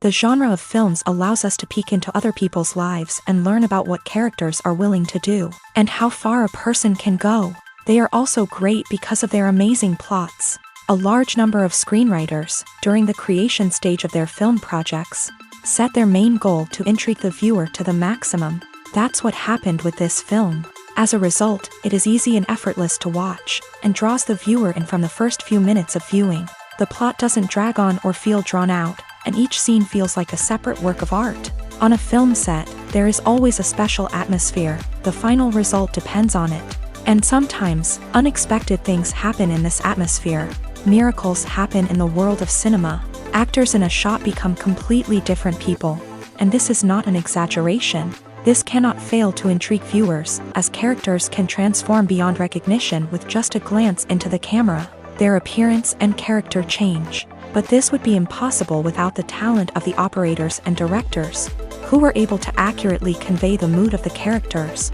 The genre of films allows us to peek into other people's lives and learn about what characters are willing to do, and how far a person can go. They are also great because of their amazing plots. A large number of screenwriters, during the creation stage of their film projects, set their main goal to intrigue the viewer to the maximum. That's what happened with this film. As a result, it is easy and effortless to watch, and draws the viewer in from the first few minutes of viewing. The plot doesn't drag on or feel drawn out, and each scene feels like a separate work of art. On a film set, there is always a special atmosphere. The final result depends on it. And sometimes, unexpected things happen in this atmosphere. Miracles happen in the world of cinema. Actors in a shot become completely different people. And this is not an exaggeration. This cannot fail to intrigue viewers, as characters can transform beyond recognition with just a glance into the camera. Their appearance and character change. But this would be impossible without the talent of the operators and directors, who were able to accurately convey the mood of the characters.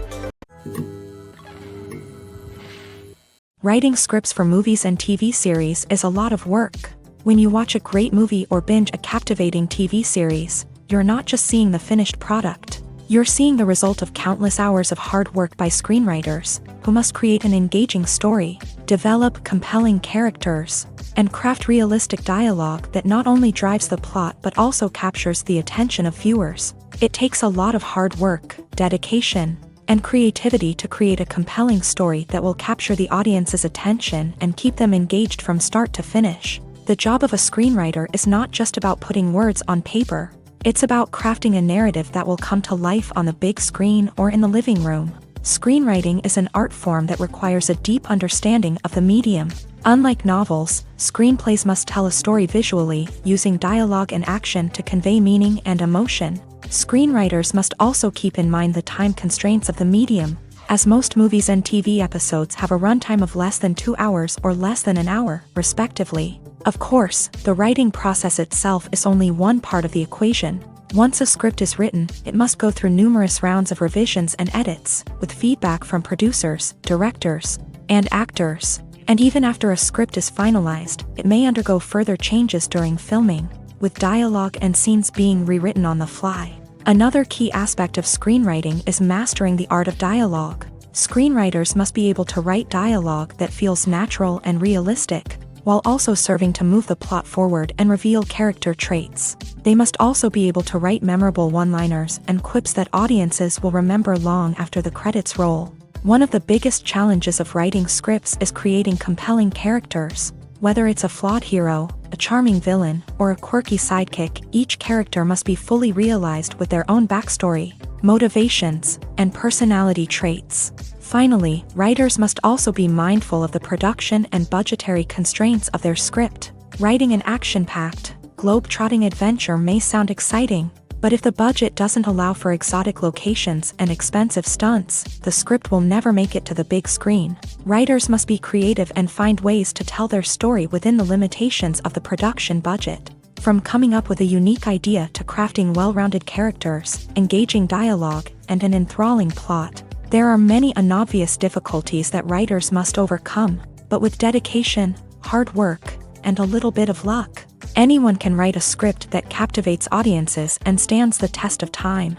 Writing scripts for movies and TV series is a lot of work. When you watch a great movie or binge a captivating TV series, you're not just seeing the finished product. You're seeing the result of countless hours of hard work by screenwriters, who must create an engaging story, develop compelling characters, and craft realistic dialogue that not only drives the plot but also captures the attention of viewers. It takes a lot of hard work, dedication, and creativity to create a compelling story that will capture the audience's attention and keep them engaged from start to finish. The job of a screenwriter is not just about putting words on paper. It's about crafting a narrative that will come to life on the big screen or in the living room. Screenwriting is an art form that requires a deep understanding of the medium. Unlike novels, screenplays must tell a story visually, using dialogue and action to convey meaning and emotion. Screenwriters must also keep in mind the time constraints of the medium, as most movies and TV episodes have a runtime of less than 2 hours or less than an hour, respectively. Of course, the writing process itself is only one part of the equation. Once a script is written, it must go through numerous rounds of revisions and edits, with feedback from producers, directors, and actors. And even after a script is finalized, it may undergo further changes during filming, with dialogue and scenes being rewritten on the fly. Another key aspect of screenwriting is mastering the art of dialogue. Screenwriters must be able to write dialogue that feels natural and realistic, while also serving to move the plot forward and reveal character traits. They must also be able to write memorable one-liners and quips that audiences will remember long after the credits roll. One of the biggest challenges of writing scripts is creating compelling characters. Whether it's a flawed hero, a charming villain, or a quirky sidekick, each character must be fully realized with their own backstory, motivations, and personality traits. Finally, writers must also be mindful of the production and budgetary constraints of their script. Writing an action-packed, globe-trotting adventure may sound exciting, but if the budget doesn't allow for exotic locations and expensive stunts, the script will never make it to the big screen. Writers must be creative and find ways to tell their story within the limitations of the production budget. From coming up with a unique idea to crafting well-rounded characters, engaging dialogue, and an enthralling plot, there are many unobvious difficulties that writers must overcome, but with dedication, hard work, and a little bit of luck, anyone can write a script that captivates audiences and stands the test of time.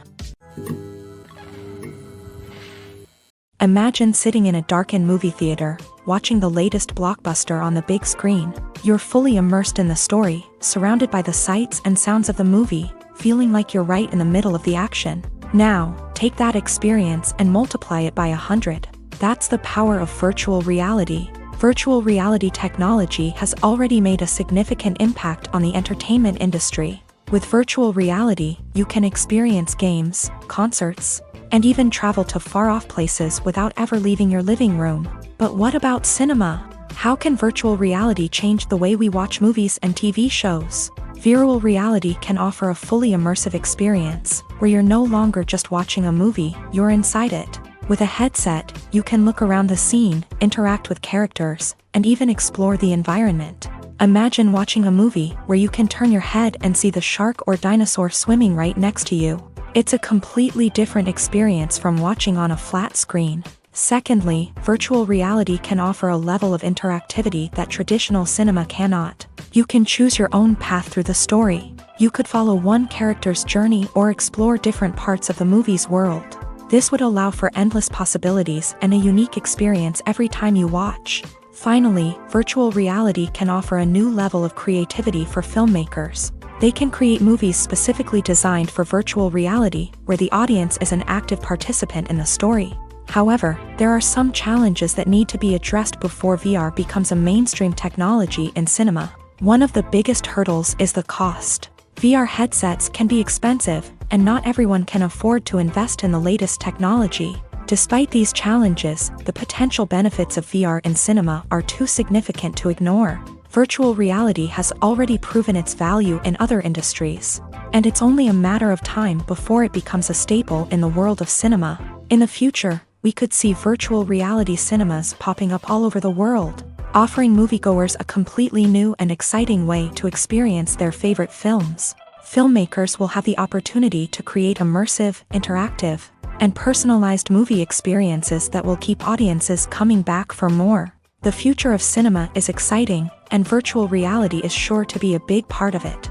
Imagine sitting in a darkened movie theater, watching the latest blockbuster on the big screen. You're fully immersed in the story, surrounded by the sights and sounds of the movie, feeling like you're right in the middle of the action. Now, take that experience and multiply it by 100. That's the power of virtual reality. Virtual reality technology has already made a significant impact on the entertainment industry. With virtual reality, you can experience games, concerts, and even travel to far-off places without ever leaving your living room. But what about cinema? How can virtual reality change the way we watch movies and TV shows? Virtual reality can offer a fully immersive experience, where you're no longer just watching a movie, you're inside it. With a headset, you can look around the scene, interact with characters, and even explore the environment. Imagine watching a movie where you can turn your head and see the shark or dinosaur swimming right next to you. It's a completely different experience from watching on a flat screen. Secondly, virtual reality can offer a level of interactivity that traditional cinema cannot. You can choose your own path through the story. You could follow one character's journey or explore different parts of the movie's world. This would allow for endless possibilities and a unique experience every time you watch. Finally, virtual reality can offer a new level of creativity for filmmakers. They can create movies specifically designed for virtual reality, where the audience is an active participant in the story. However, there are some challenges that need to be addressed before VR becomes a mainstream technology in cinema. One of the biggest hurdles is the cost. VR headsets can be expensive, and not everyone can afford to invest in the latest technology. Despite these challenges, the potential benefits of VR in cinema are too significant to ignore. Virtual reality has already proven its value in other industries, and it's only a matter of time before it becomes a staple in the world of cinema. In the future, we could see virtual reality cinemas popping up all over the world, offering moviegoers a completely new and exciting way to experience their favorite films. Filmmakers will have the opportunity to create immersive, interactive, and personalized movie experiences that will keep audiences coming back for more. The future of cinema is exciting, and virtual reality is sure to be a big part of it.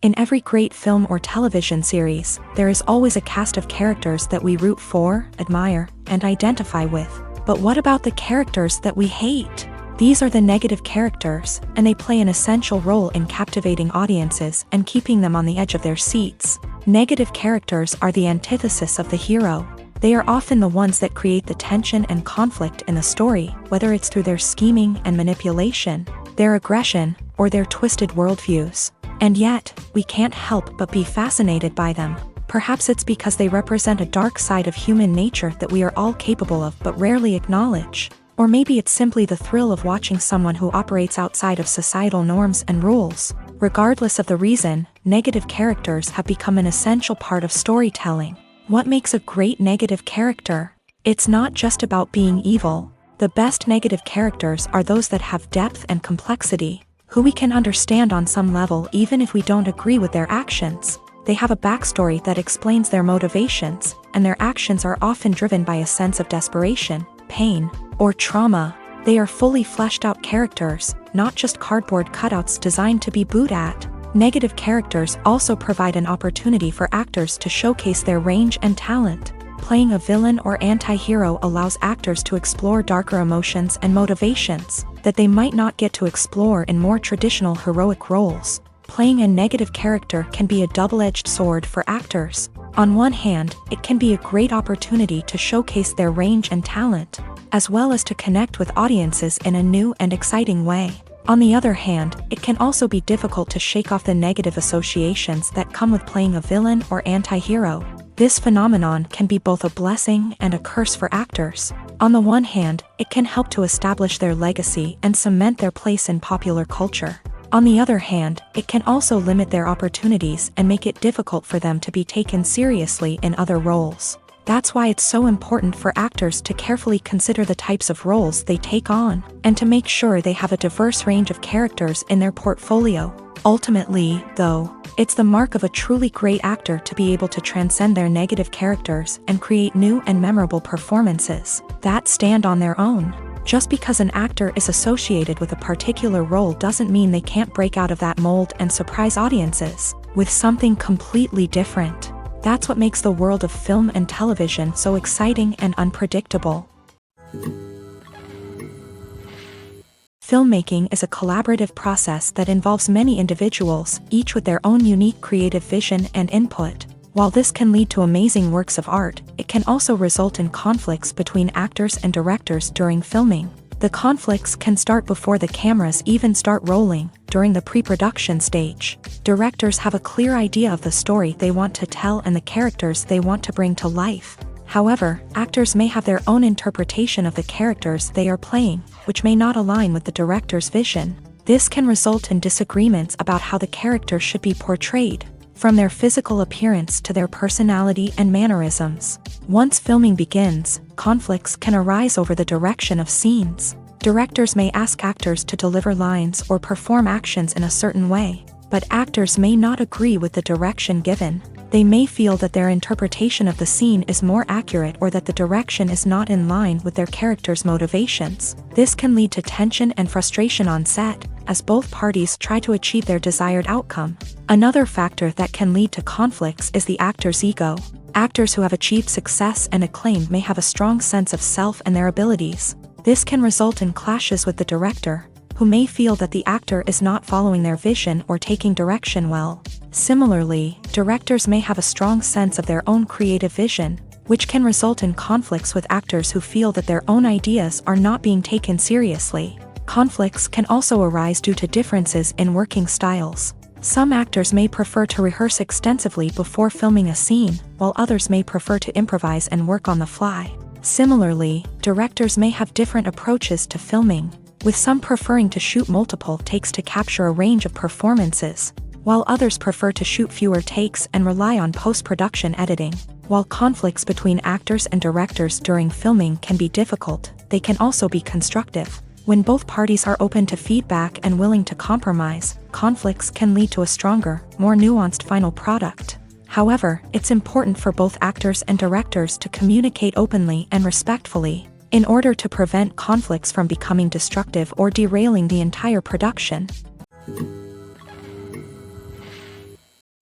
In every great film or television series, there is always a cast of characters that we root for, admire, and identify with. But what about the characters that we hate? These are the negative characters, and they play an essential role in captivating audiences and keeping them on the edge of their seats. Negative characters are the antithesis of the hero. They are often the ones that create the tension and conflict in the story, whether it's through their scheming and manipulation, their aggression, or their twisted worldviews. And yet, we can't help but be fascinated by them. Perhaps it's because they represent a dark side of human nature that we are all capable of but rarely acknowledge. Or maybe it's simply the thrill of watching someone who operates outside of societal norms and rules. Regardless of the reason, negative characters have become an essential part of storytelling. What makes a great negative character? It's not just about being evil. The best negative characters are those that have depth and complexity, who we can understand on some level even if we don't agree with their actions. They have a backstory that explains their motivations, and their actions are often driven by a sense of desperation, pain, or trauma. They are fully fleshed out characters, not just cardboard cutouts designed to be booed at. Negative characters also provide an opportunity for actors to showcase their range and talent. Playing a villain or anti-hero allows actors to explore darker emotions and motivations that they might not get to explore in more traditional heroic roles. Playing a negative character can be a double-edged sword for actors. On one hand, it can be a great opportunity to showcase their range and talent, as well as to connect with audiences in a new and exciting way. On the other hand, it can also be difficult to shake off the negative associations that come with playing a villain or anti-hero. This phenomenon can be both a blessing and a curse for actors. On the one hand, it can help to establish their legacy and cement their place in popular culture. On the other hand, it can also limit their opportunities and make it difficult for them to be taken seriously in other roles. That's why it's so important for actors to carefully consider the types of roles they take on, and to make sure they have a diverse range of characters in their portfolio. Ultimately, though, it's the mark of a truly great actor to be able to transcend their negative characters and create new and memorable performances that stand on their own. Just because an actor is associated with a particular role doesn't mean they can't break out of that mold and surprise audiences with something completely different. That's what makes the world of film and television so exciting and unpredictable. Filmmaking is a collaborative process that involves many individuals, each with their own unique creative vision and input. While this can lead to amazing works of art, it can also result in conflicts between actors and directors during filming. The conflicts can start before the cameras even start rolling, during the pre-production stage. Directors have a clear idea of the story they want to tell and the characters they want to bring to life. However, actors may have their own interpretation of the characters they are playing, which may not align with the director's vision. This can result in disagreements about how the character should be portrayed, from their physical appearance to their personality and mannerisms. Once filming begins, conflicts can arise over the direction of scenes. Directors may ask actors to deliver lines or perform actions in a certain way, but actors may not agree with the direction given. They may feel that their interpretation of the scene is more accurate or that the direction is not in line with their character's motivations. This can lead to tension and frustration on set, as both parties try to achieve their desired outcome. Another factor that can lead to conflicts is the actor's ego. Actors who have achieved success and acclaim may have a strong sense of self and their abilities. This can result in clashes with the director, who may feel that the actor is not following their vision or taking direction well. Similarly, directors may have a strong sense of their own creative vision, which can result in conflicts with actors who feel that their own ideas are not being taken seriously. Conflicts can also arise due to differences in working styles. Some actors may prefer to rehearse extensively before filming a scene, while others may prefer to improvise and work on the fly. Similarly, directors may have different approaches to filming, with some preferring to shoot multiple takes to capture a range of performances, while others prefer to shoot fewer takes and rely on post-production editing. While conflicts between actors and directors during filming can be difficult, they can also be constructive. When both parties are open to feedback and willing to compromise, conflicts can lead to a stronger, more nuanced final product. However, it's important for both actors and directors to communicate openly and respectfully, in order to prevent conflicts from becoming destructive or derailing the entire production.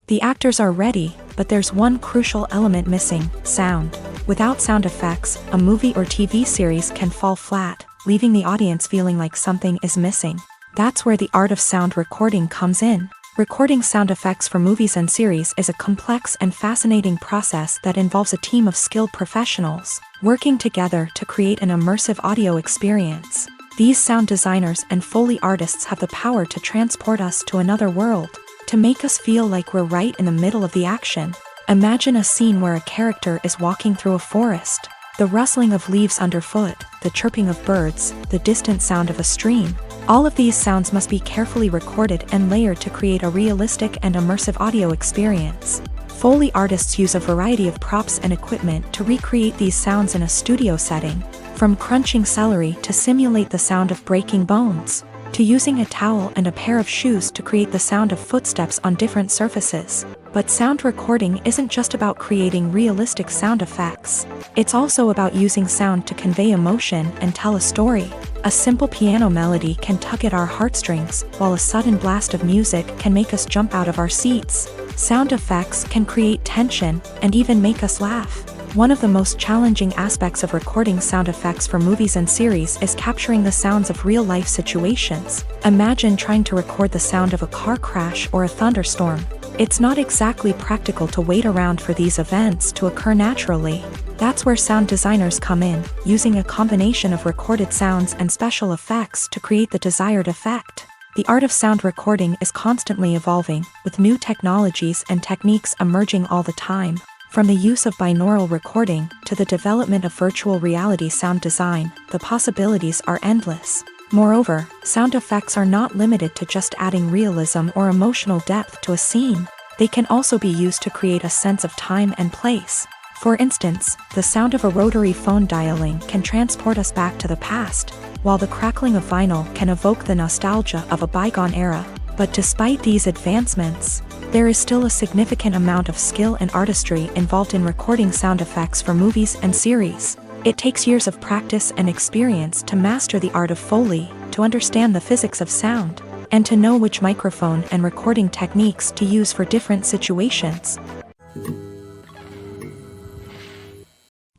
The actors are ready, but there's one crucial element missing: sound. Without sound effects, a movie or TV series can fall flat, leaving the audience feeling like something is missing. That's where the art of sound recording comes in. Recording sound effects for movies and series is a complex and fascinating process that involves a team of skilled professionals working together to create an immersive audio experience. These sound designers and Foley artists have the power to transport us to another world, to make us feel like we're right in the middle of the action. Imagine a scene where a character is walking through a forest. The rustling of leaves underfoot, the chirping of birds, the distant sound of a stream. All of these sounds must be carefully recorded and layered to create a realistic and immersive audio experience. Foley artists use a variety of props and equipment to recreate these sounds in a studio setting, from crunching celery to simulate the sound of breaking bones, to using a towel and a pair of shoes to create the sound of footsteps on different surfaces. But sound recording isn't just about creating realistic sound effects. It's also about using sound to convey emotion and tell a story. A simple piano melody can tug at our heartstrings, while a sudden blast of music can make us jump out of our seats. Sound effects can create tension and even make us laugh. One of the most challenging aspects of recording sound effects for movies and series is capturing the sounds of real-life situations. Imagine trying to record the sound of a car crash or a thunderstorm. It's not exactly practical to wait around for these events to occur naturally. That's where sound designers come in, using a combination of recorded sounds and special effects to create the desired effect. The art of sound recording is constantly evolving, with new technologies and techniques emerging all the time. From the use of binaural recording to the development of virtual reality sound design, the possibilities are endless. Moreover, sound effects are not limited to just adding realism or emotional depth to a scene. They can also be used to create a sense of time and place. For instance, the sound of a rotary phone dialing can transport us back to the past, while the crackling of vinyl can evoke the nostalgia of a bygone era. But despite these advancements, there is still a significant amount of skill and artistry involved in recording sound effects for movies and series. It takes years of practice and experience to master the art of Foley, to understand the physics of sound, and to know which microphone and recording techniques to use for different situations.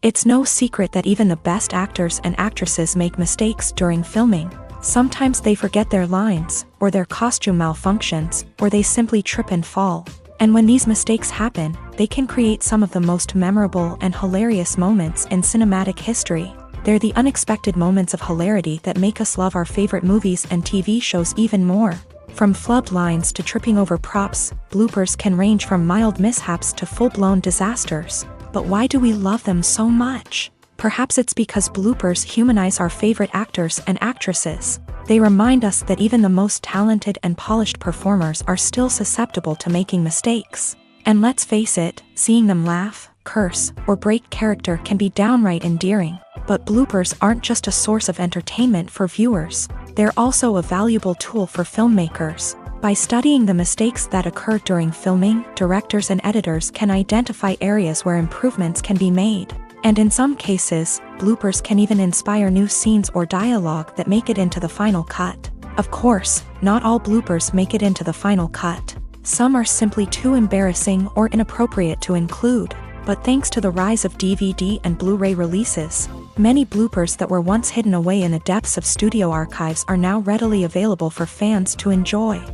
It's no secret that even the best actors and actresses make mistakes during filming. Sometimes they forget their lines, or their costume malfunctions, or they simply trip and fall. And when these mistakes happen, they can create some of the most memorable and hilarious moments in cinematic history. They're the unexpected moments of hilarity that make us love our favorite movies and TV shows even more. From flubbed lines to tripping over props, bloopers can range from mild mishaps to full-blown disasters. But why do we love them so much? Perhaps it's because bloopers humanize our favorite actors and actresses. They remind us that even the most talented and polished performers are still susceptible to making mistakes. And let's face it, seeing them laugh, curse, or break character can be downright endearing. But bloopers aren't just a source of entertainment for viewers. They're also a valuable tool for filmmakers. By studying the mistakes that occur during filming, directors and editors can identify areas where improvements can be made. And in some cases, bloopers can even inspire new scenes or dialogue that make it into the final cut. Of course, not all bloopers make it into the final cut. Some are simply too embarrassing or inappropriate to include. But thanks to the rise of DVD and Blu-ray releases, many bloopers that were once hidden away in the depths of studio archives are now readily available for fans to enjoy.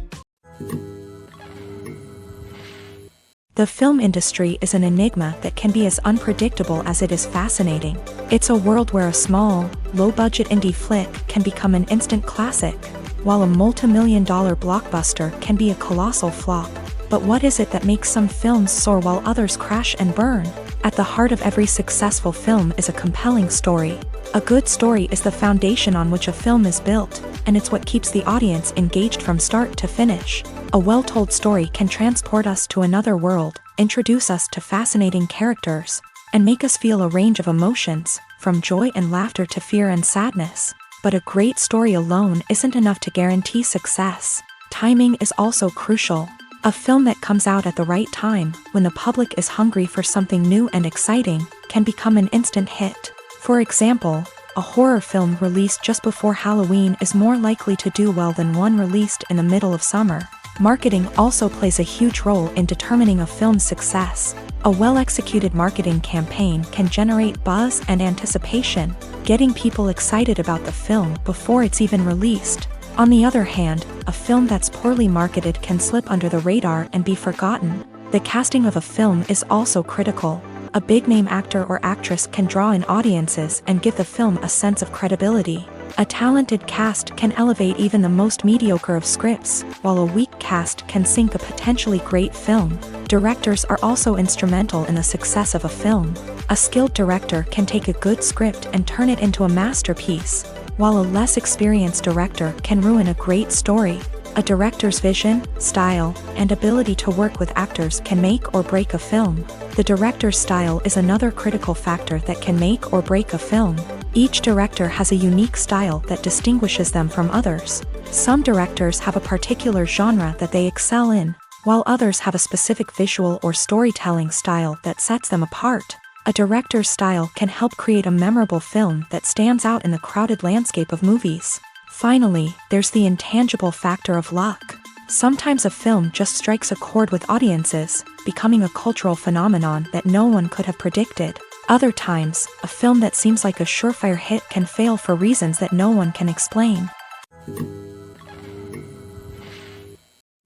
The film industry is an enigma that can be as unpredictable as it is fascinating. It's a world where a small, low-budget indie flick can become an instant classic, while a multi-million-dollar blockbuster can be a colossal flop. But what is it that makes some films soar while others crash and burn? At the heart of every successful film is a compelling story. A good story is the foundation on which a film is built, and it's what keeps the audience engaged from start to finish. A well-told story can transport us to another world, introduce us to fascinating characters, and make us feel a range of emotions, from joy and laughter to fear and sadness. But a great story alone isn't enough to guarantee success. Timing is also crucial. A film that comes out at the right time, when the public is hungry for something new and exciting, can become an instant hit. For example, a horror film released just before Halloween is more likely to do well than one released in the middle of summer. Marketing also plays a huge role in determining a film's success. A well-executed marketing campaign can generate buzz and anticipation, getting people excited about the film before it's even released. On the other hand, a film that's poorly marketed can slip under the radar and be forgotten. The casting of a film is also critical. A big-name actor or actress can draw in audiences and give the film a sense of credibility. A talented cast can elevate even the most mediocre of scripts, while a weak cast can sink a potentially great film. Directors are also instrumental in the success of a film. A skilled director can take a good script and turn it into a masterpiece, while a less experienced director can ruin a great story. A director's vision, style, and ability to work with actors can make or break a film. The director's style is another critical factor that can make or break a film. Each director has a unique style that distinguishes them from others. Some directors have a particular genre that they excel in, while others have a specific visual or storytelling style that sets them apart. A director's style can help create a memorable film that stands out in the crowded landscape of movies. Finally, there's the intangible factor of luck. Sometimes a film just strikes a chord with audiences, becoming a cultural phenomenon that no one could have predicted. Other times, a film that seems like a surefire hit can fail for reasons that no one can explain.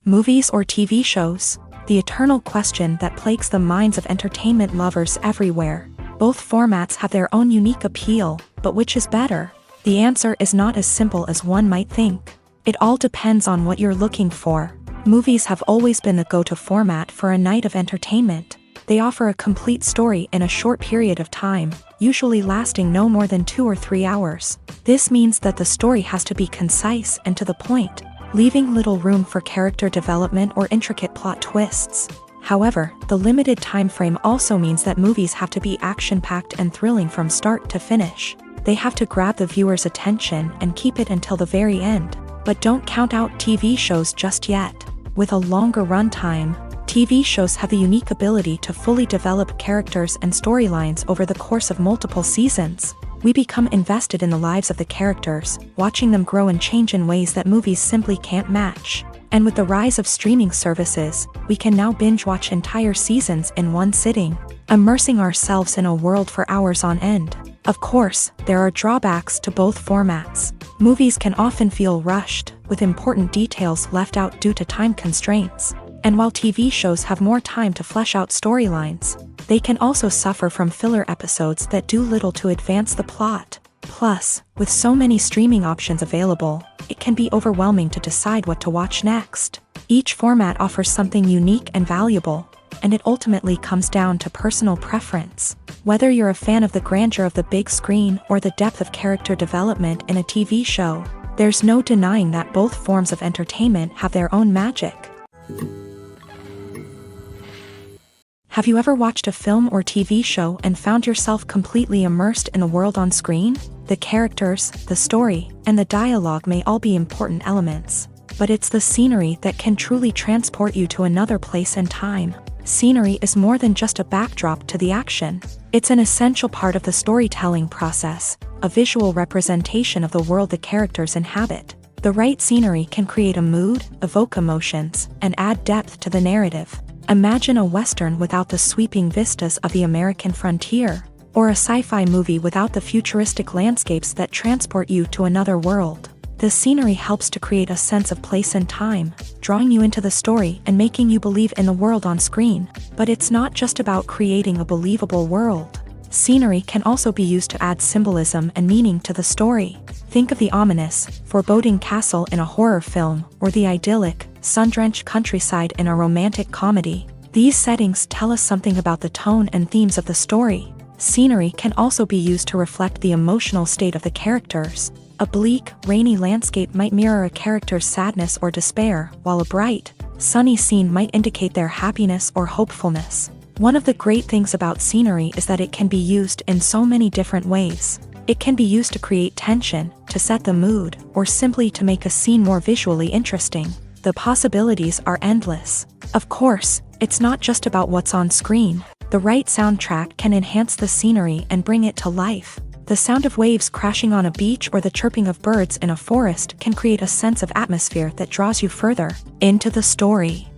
Movies or TV shows? The eternal question that plagues the minds of entertainment lovers everywhere. Both formats have their own unique appeal, but which is better? The answer is not as simple as one might think. It all depends on what you're looking for. Movies have always been the go-to format for a night of entertainment. They offer a complete story in a short period of time, usually lasting no more than 2 or 3 hours. This means that the story has to be concise and to the point, leaving little room for character development or intricate plot twists. However, the limited time frame also means that movies have to be action-packed and thrilling from start to finish. They have to grab the viewer's attention and keep it until the very end. But don't count out TV shows just yet. With a longer runtime, TV shows have the unique ability to fully develop characters and storylines over the course of multiple seasons. We become invested in the lives of the characters, watching them grow and change in ways that movies simply can't match. And with the rise of streaming services, we can now binge-watch entire seasons in one sitting, immersing ourselves in a world for hours on end. Of course, there are drawbacks to both formats. Movies can often feel rushed, with important details left out due to time constraints. And while TV shows have more time to flesh out storylines, they can also suffer from filler episodes that do little to advance the plot. Plus, with so many streaming options available, it can be overwhelming to decide what to watch next. Each format offers something unique and valuable, and it ultimately comes down to personal preference. Whether you're a fan of the grandeur of the big screen or the depth of character development in a TV show, there's no denying that both forms of entertainment have their own magic. Have you ever watched a film or TV show and found yourself completely immersed in the world on screen? The characters, the story, and the dialogue may all be important elements, but it's the scenery that can truly transport you to another place and time. Scenery is more than just a backdrop to the action. It's an essential part of the storytelling process, a visual representation of the world the characters inhabit. The right scenery can create a mood, evoke emotions, and add depth to the narrative. Imagine a Western without the sweeping vistas of the American frontier, or a sci-fi movie without the futuristic landscapes that transport you to another world. The scenery helps to create a sense of place and time, drawing you into the story and making you believe in the world on screen. But it's not just about creating a believable world. Scenery can also be used to add symbolism and meaning to the story. Think of the ominous, foreboding castle in a horror film, or the idyllic, sun-drenched countryside in a romantic comedy. These settings tell us something about the tone and themes of the story. Scenery can also be used to reflect the emotional state of the characters. A bleak, rainy landscape might mirror a character's sadness or despair, while a bright, sunny scene might indicate their happiness or hopefulness. One of the great things about scenery is that it can be used in so many different ways. It can be used to create tension, to set the mood, or simply to make a scene more visually interesting. The possibilities are endless. Of course, it's not just about what's on screen. The right soundtrack can enhance the scenery and bring it to life. The sound of waves crashing on a beach or the chirping of birds in a forest can create a sense of atmosphere that draws you further into the story.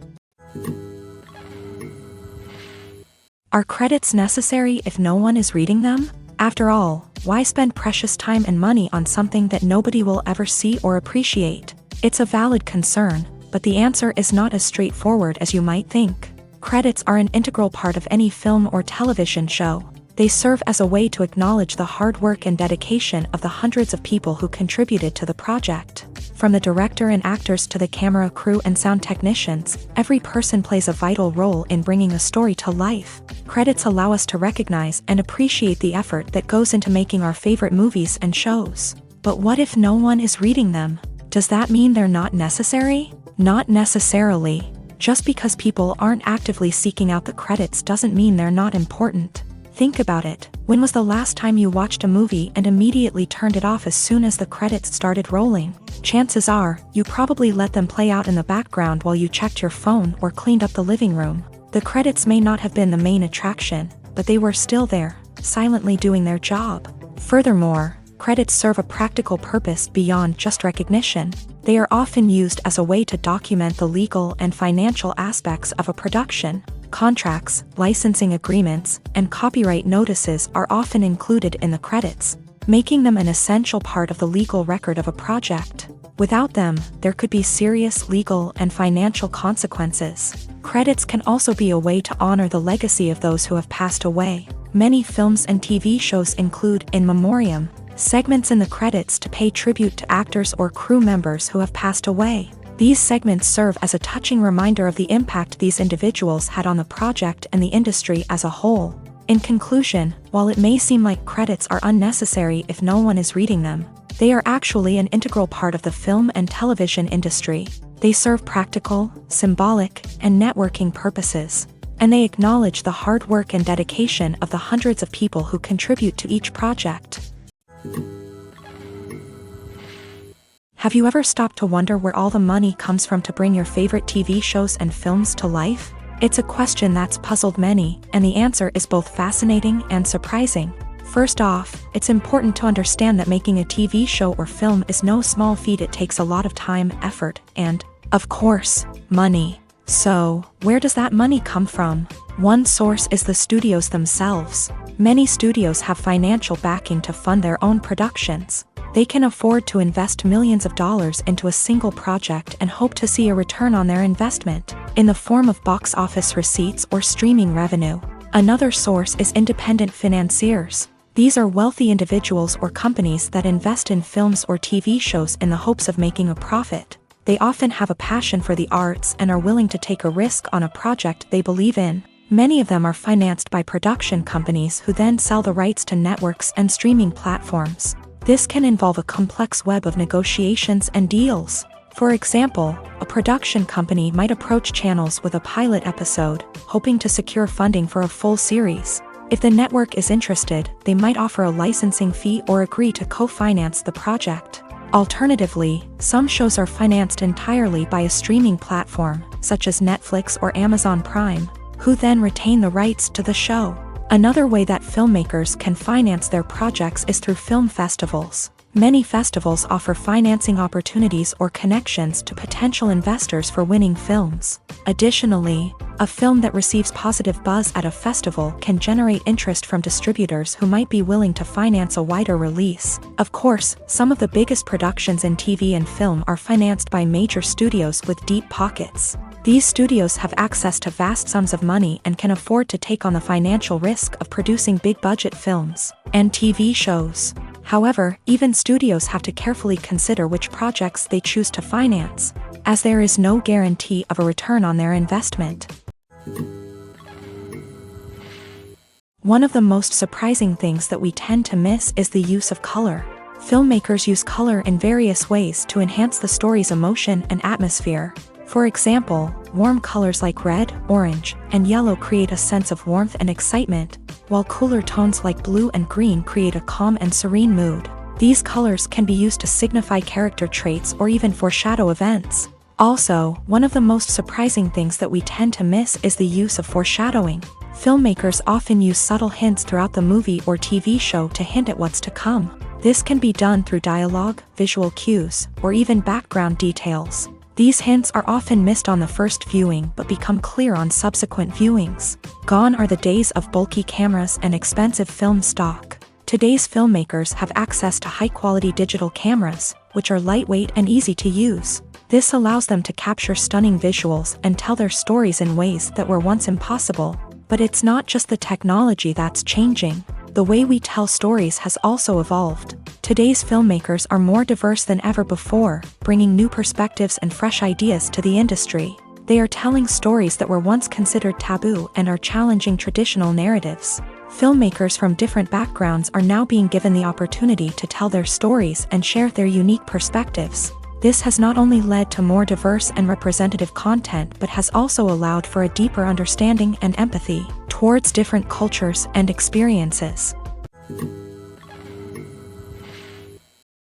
Are credits necessary if no one is reading them? After all, why spend precious time and money on something that nobody will ever see or appreciate? It's a valid concern, but the answer is not as straightforward as you might think. Credits are an integral part of any film or television show. They serve as a way to acknowledge the hard work and dedication of the hundreds of people who contributed to the project. From the director and actors to the camera crew and sound technicians, every person plays a vital role in bringing a story to life. Credits allow us to recognize and appreciate the effort that goes into making our favorite movies and shows. But what if no one is reading them? Does that mean they're not necessary? Not necessarily. Just because people aren't actively seeking out the credits doesn't mean they're not important. Think about it. When was the last time you watched a movie and immediately turned it off as soon as the credits started rolling? Chances are, you probably let them play out in the background while you checked your phone or cleaned up the living room. The credits may not have been the main attraction, but they were still there, silently doing their job. Furthermore, credits serve a practical purpose beyond just recognition. They are often used as a way to document the legal and financial aspects of a production. Contracts, licensing agreements, and copyright notices are often included in the credits, making them an essential part of the legal record of a project. Without them, there could be serious legal and financial consequences. Credits can also be a way to honor the legacy of those who have passed away. Many films and TV shows include in memoriam segments in the credits to pay tribute to actors or crew members who have passed away. These segments serve as a touching reminder of the impact these individuals had on the project and the industry as a whole. In conclusion, while it may seem like credits are unnecessary if no one is reading them, they are actually an integral part of the film and television industry. They serve practical, symbolic, and networking purposes, and they acknowledge the hard work and dedication of the hundreds of people who contribute to each project. Have you ever stopped to wonder where all the money comes from to bring your favorite TV shows and films to life? It's a question that's puzzled many, and the answer is both fascinating and surprising. First off, it's important to understand that making a TV show or film is no small feat. It takes a lot of time, effort, and, of course, money. So, where does that money come from? One source is the studios themselves. Many studios have financial backing to fund their own productions. They can afford to invest millions of dollars into a single project and hope to see a return on their investment, in the form of box office receipts or streaming revenue. Another source is independent financiers. These are wealthy individuals or companies that invest in films or TV shows in the hopes of making a profit. They often have a passion for the arts and are willing to take a risk on a project they believe in. Many of them are financed by production companies who then sell the rights to networks and streaming platforms. This can involve a complex web of negotiations and deals. For example, a production company might approach channels with a pilot episode, hoping to secure funding for a full series. If the network is interested, they might offer a licensing fee or agree to co-finance the project. Alternatively, some shows are financed entirely by a streaming platform, such as Netflix or Amazon Prime, who then retain the rights to the show. Another way that filmmakers can finance their projects is through film festivals. Many festivals offer financing opportunities or connections to potential investors for winning films. Additionally, a film that receives positive buzz at a festival can generate interest from distributors who might be willing to finance a wider release. Of course, some of the biggest productions in TV and film are financed by major studios with deep pockets. These studios have access to vast sums of money and can afford to take on the financial risk of producing big-budget films and TV shows. However, even studios have to carefully consider which projects they choose to finance, as there is no guarantee of a return on their investment. One of the most surprising things that we tend to miss is the use of color. Filmmakers use color in various ways to enhance the story's emotion and atmosphere. For example, warm colors like red, orange, and yellow create a sense of warmth and excitement, while cooler tones like blue and green create a calm and serene mood. These colors can be used to signify character traits or even foreshadow events. Also, one of the most surprising things that we tend to miss is the use of foreshadowing. Filmmakers often use subtle hints throughout the movie or TV show to hint at what's to come. This can be done through dialogue, visual cues, or even background details. These hints are often missed on the first viewing but become clear on subsequent viewings. Gone are the days of bulky cameras and expensive film stock. Today's filmmakers have access to high-quality digital cameras, which are lightweight and easy to use. This allows them to capture stunning visuals and tell their stories in ways that were once impossible. But it's not just the technology that's changing. The way we tell stories has also evolved. Today's filmmakers are more diverse than ever before, bringing new perspectives and fresh ideas to the industry. They are telling stories that were once considered taboo and are challenging traditional narratives. Filmmakers from different backgrounds are now being given the opportunity to tell their stories and share their unique perspectives. This has not only led to more diverse and representative content but has also allowed for a deeper understanding and empathy towards different cultures and experiences.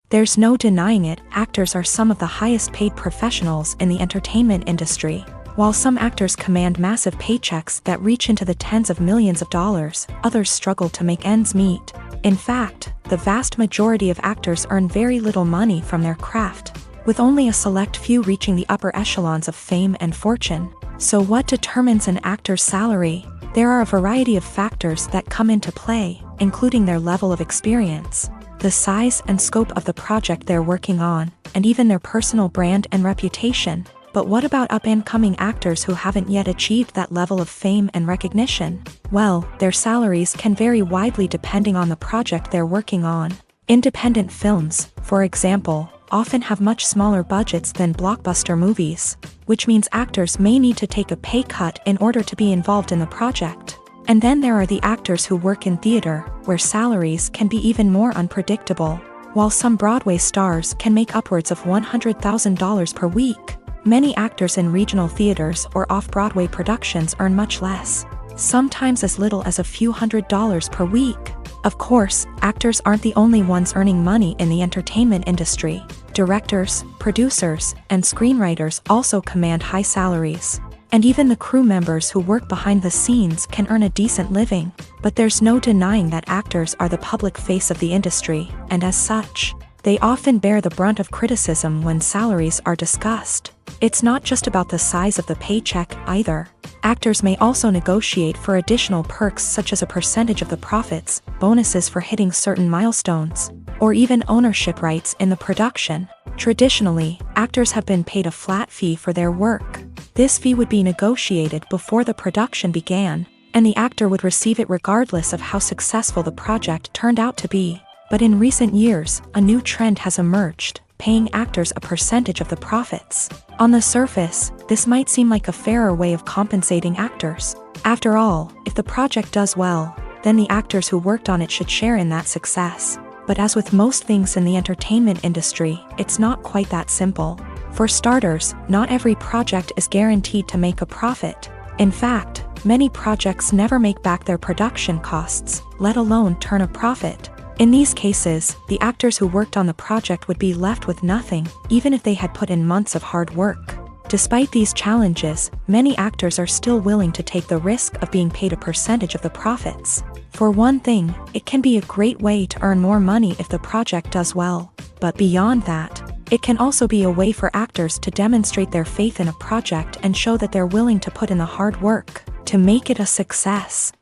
There's no denying it, actors are some of the highest paid professionals in the entertainment industry. While some actors command massive paychecks that reach into the tens of millions of dollars, others struggle to make ends meet. In fact, the vast majority of actors earn very little money from their craft, with only a select few reaching the upper echelons of fame and fortune. So what determines an actor's salary? There are a variety of factors that come into play, including their level of experience, the size and scope of the project they're working on, and even their personal brand and reputation. But what about up-and-coming actors who haven't yet achieved that level of fame and recognition? Well, their salaries can vary widely depending on the project they're working on. Independent films, for example, often have much smaller budgets than blockbuster movies, which means actors may need to take a pay cut in order to be involved in the project. And then there are the actors who work in theater, where salaries can be even more unpredictable. While some Broadway stars can make upwards of $100,000 per week, many actors in regional theaters or off-Broadway productions earn much less, sometimes as little as a few $100s per week. Of course, actors aren't the only ones earning money in the entertainment industry. Directors, producers, and screenwriters also command high salaries. And even the crew members who work behind the scenes can earn a decent living. But there's no denying that actors are the public face of the industry, and as such, they often bear the brunt of criticism when salaries are discussed. It's not just about the size of the paycheck, either. Actors may also negotiate for additional perks such as a percentage of the profits, bonuses for hitting certain milestones, or even ownership rights in the production. Traditionally, actors have been paid a flat fee for their work. This fee would be negotiated before the production began, and the actor would receive it regardless of how successful the project turned out to be. But in recent years, a new trend has emerged, paying actors a percentage of the profits. On the surface, this might seem like a fairer way of compensating actors. After all, if the project does well, then the actors who worked on it should share in that success. But as with most things in the entertainment industry, it's not quite that simple. For starters, not every project is guaranteed to make a profit. In fact, many projects never make back their production costs, let alone turn a profit. In these cases, the actors who worked on the project would be left with nothing, even if they had put in months of hard work. Despite these challenges, many actors are still willing to take the risk of being paid a percentage of the profits. For one thing, it can be a great way to earn more money if the project does well. But beyond that, it can also be a way for actors to demonstrate their faith in a project and show that they're willing to put in the hard work to make it a success.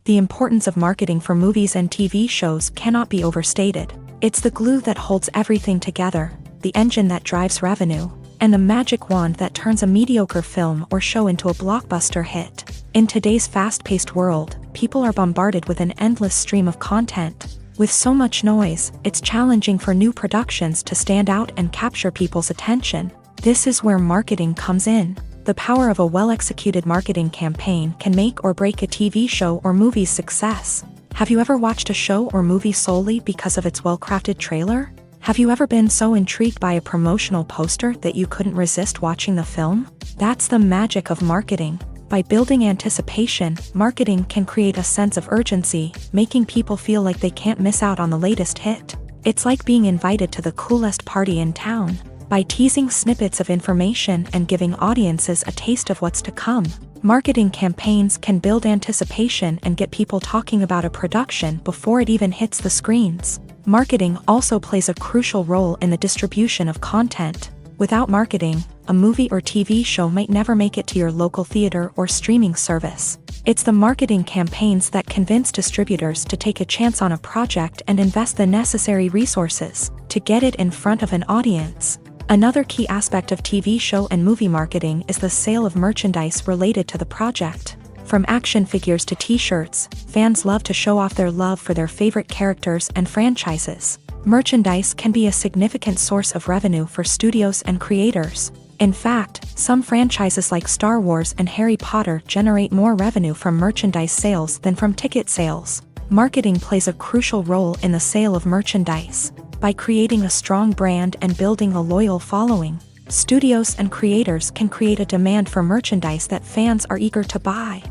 The importance of marketing for movies and TV shows cannot be overstated. It's the glue that holds everything together, the engine that drives revenue, and the magic wand that turns a mediocre film or show into a blockbuster hit. In today's fast-paced world, people are bombarded with an endless stream of content. With so much noise, it's challenging for new productions to stand out and capture people's attention. This is where marketing comes in. The power of a well-executed marketing campaign can make or break a TV show or movie's success. Have you ever watched a show or movie solely because of its well-crafted trailer? Have you ever been so intrigued by a promotional poster that you couldn't resist watching the film? That's the magic of marketing. By building anticipation, marketing can create a sense of urgency, making people feel like they can't miss out on the latest hit. It's like being invited to the coolest party in town. By teasing snippets of information and giving audiences a taste of what's to come, marketing campaigns can build anticipation and get people talking about a production before it even hits the screens. Marketing also plays a crucial role in the distribution of content. Without marketing, a movie or TV show might never make it to your local theater or streaming service. It's the marketing campaigns that convince distributors to take a chance on a project and invest the necessary resources to get it in front of an audience. Another key aspect of TV show and movie marketing is the sale of merchandise related to the project. From action figures to t-shirts, fans love to show off their love for their favorite characters and franchises. Merchandise can be a significant source of revenue for studios and creators. In fact, some franchises like Star Wars and Harry Potter generate more revenue from merchandise sales than from ticket sales. Marketing plays a crucial role in the sale of merchandise. By creating a strong brand and building a loyal following, studios and creators can create a demand for merchandise that fans are eager to buy.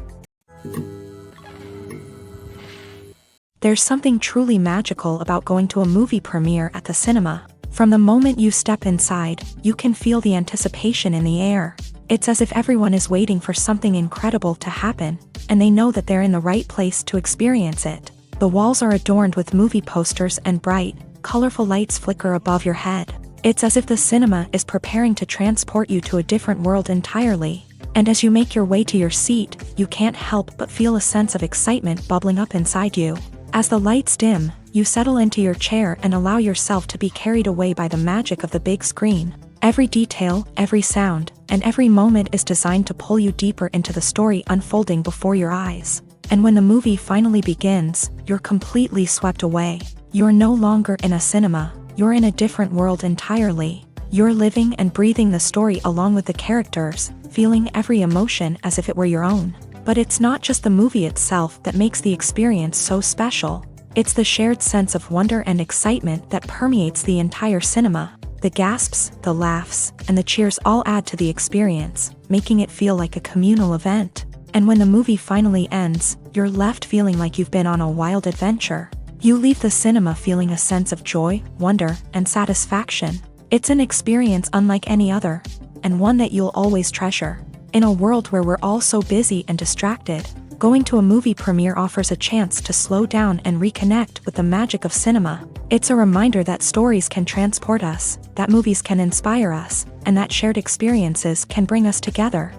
There's something truly magical about going to a movie premiere at the cinema. From the moment you step inside, you can feel the anticipation in the air. It's as if everyone is waiting for something incredible to happen, and they know that they're in the right place to experience it. The walls are adorned with movie posters and bright, colorful lights flicker above your head. It's as if the cinema is preparing to transport you to a different world entirely. And as you make your way to your seat, you can't help but feel a sense of excitement bubbling up inside you. As the lights dim, you settle into your chair and allow yourself to be carried away by the magic of the big screen. Every detail, every sound, and every moment is designed to pull you deeper into the story unfolding before your eyes. And when the movie finally begins, you're completely swept away. You're no longer in a cinema, you're in a different world entirely. You're living and breathing the story along with the characters, feeling every emotion as if it were your own. But it's not just the movie itself that makes the experience so special. It's the shared sense of wonder and excitement that permeates the entire cinema. The gasps, the laughs, and the cheers all add to the experience, making it feel like a communal event. And when the movie finally ends, you're left feeling like you've been on a wild adventure. You leave the cinema feeling a sense of joy, wonder, and satisfaction. It's an experience unlike any other, and one that you'll always treasure. In a world where we're all so busy and distracted, going to a movie premiere offers a chance to slow down and reconnect with the magic of cinema. It's a reminder that stories can transport us, that movies can inspire us, and that shared experiences can bring us together.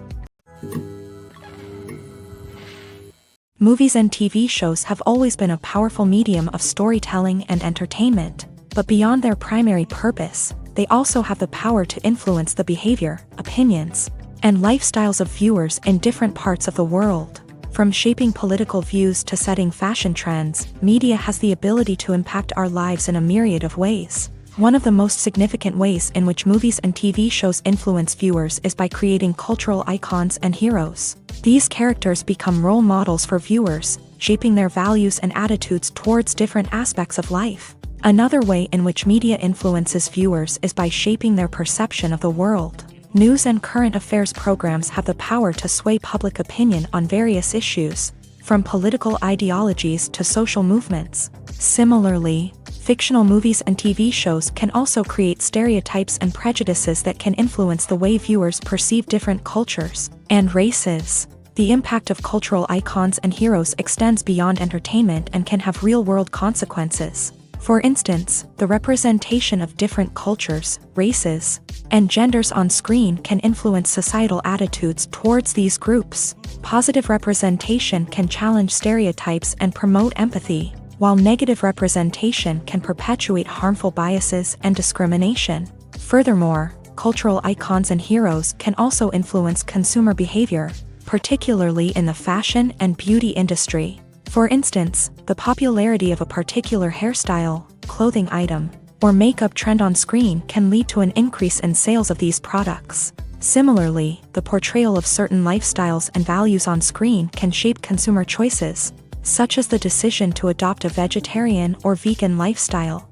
Movies and TV shows have always been a powerful medium of storytelling and entertainment, but beyond their primary purpose, they also have the power to influence the behavior, opinions, and lifestyles of viewers in different parts of the world. From shaping political views to setting fashion trends, media has the ability to impact our lives in a myriad of ways. One of the most significant ways in which movies and TV shows influence viewers is by creating cultural icons and heroes. These characters become role models for viewers, shaping their values and attitudes towards different aspects of life. Another way in which media influences viewers is by shaping their perception of the world. News and current affairs programs have the power to sway public opinion on various issues, from political ideologies to social movements. Similarly, fictional movies and TV shows can also create stereotypes and prejudices that can influence the way viewers perceive different cultures and races. The impact of cultural icons and heroes extends beyond entertainment and can have real-world consequences. For instance, the representation of different cultures, races, and genders on screen can influence societal attitudes towards these groups. Positive representation can challenge stereotypes and promote empathy, while negative representation can perpetuate harmful biases and discrimination. Furthermore, cultural icons and heroes can also influence consumer behavior, particularly in the fashion and beauty industry. For instance, the popularity of a particular hairstyle, clothing item, or makeup trend on screen can lead to an increase in sales of these products. Similarly, the portrayal of certain lifestyles and values on screen can shape consumer choices, such as the decision to adopt a vegetarian or vegan lifestyle.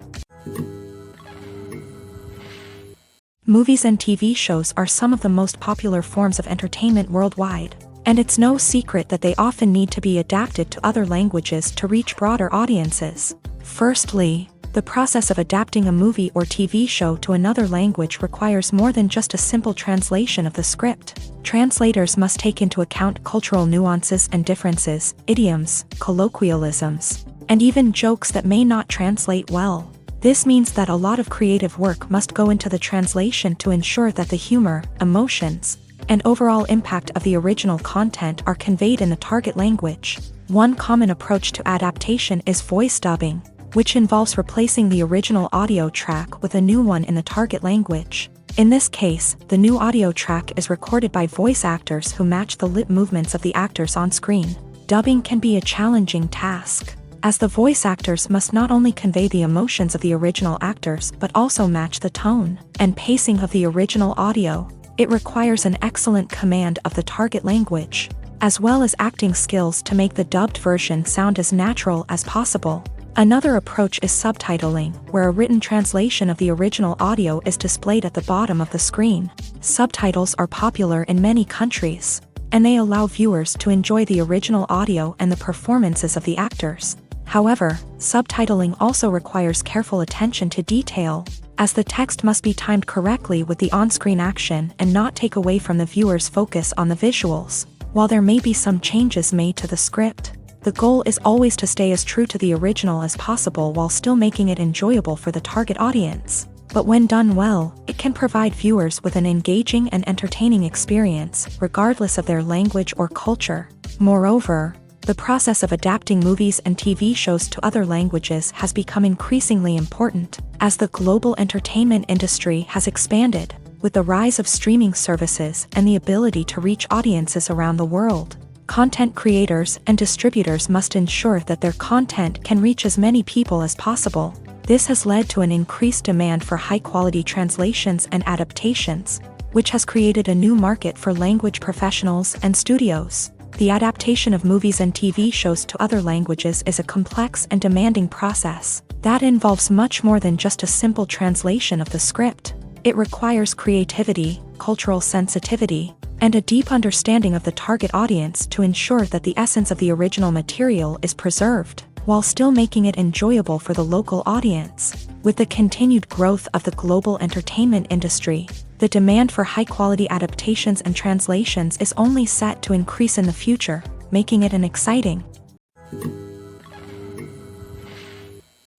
Movies and TV shows are some of the most popular forms of entertainment worldwide, and it's no secret that they often need to be adapted to other languages to reach broader audiences. Firstly, the process of adapting a movie or TV show to another language requires more than just a simple translation of the script. Translators must take into account cultural nuances and differences, idioms, colloquialisms, and even jokes that may not translate well. This means that a lot of creative work must go into the translation to ensure that the humor, emotions, and overall impact of the original content are conveyed in the target language. One common approach to adaptation is voice dubbing, which involves replacing the original audio track with a new one in the target language. In this case, the new audio track is recorded by voice actors who match the lip movements of the actors on screen. Dubbing can be a challenging task, as the voice actors must not only convey the emotions of the original actors but also match the tone and pacing of the original audio. It requires an excellent command of the target language, as well as acting skills to make the dubbed version sound as natural as possible. Another approach is subtitling, where a written translation of the original audio is displayed at the bottom of the screen. Subtitles are popular in many countries, and they allow viewers to enjoy the original audio and the performances of the actors. However, subtitling also requires careful attention to detail, as the text must be timed correctly with the on-screen action and not take away from the viewer's focus on the visuals. While there may be some changes made to the script, the goal is always to stay as true to the original as possible while still making it enjoyable for the target audience. But when done well, it can provide viewers with an engaging and entertaining experience, regardless of their language or culture. Moreover, the process of adapting movies and TV shows to other languages has become increasingly important, as the global entertainment industry has expanded, with the rise of streaming services and the ability to reach audiences around the world. Content creators and distributors must ensure that their content can reach as many people as possible. This has led to an increased demand for high-quality translations and adaptations, which has created a new market for language professionals and studios. The adaptation of movies and TV shows to other languages is a complex and demanding process that involves much more than just a simple translation of the script. It requires creativity, cultural sensitivity, and a deep understanding of the target audience to ensure that the essence of the original material is preserved, while still making it enjoyable for the local audience. With the continued growth of the global entertainment industry, the demand for high-quality adaptations and translations is only set to increase in the future, making it an exciting.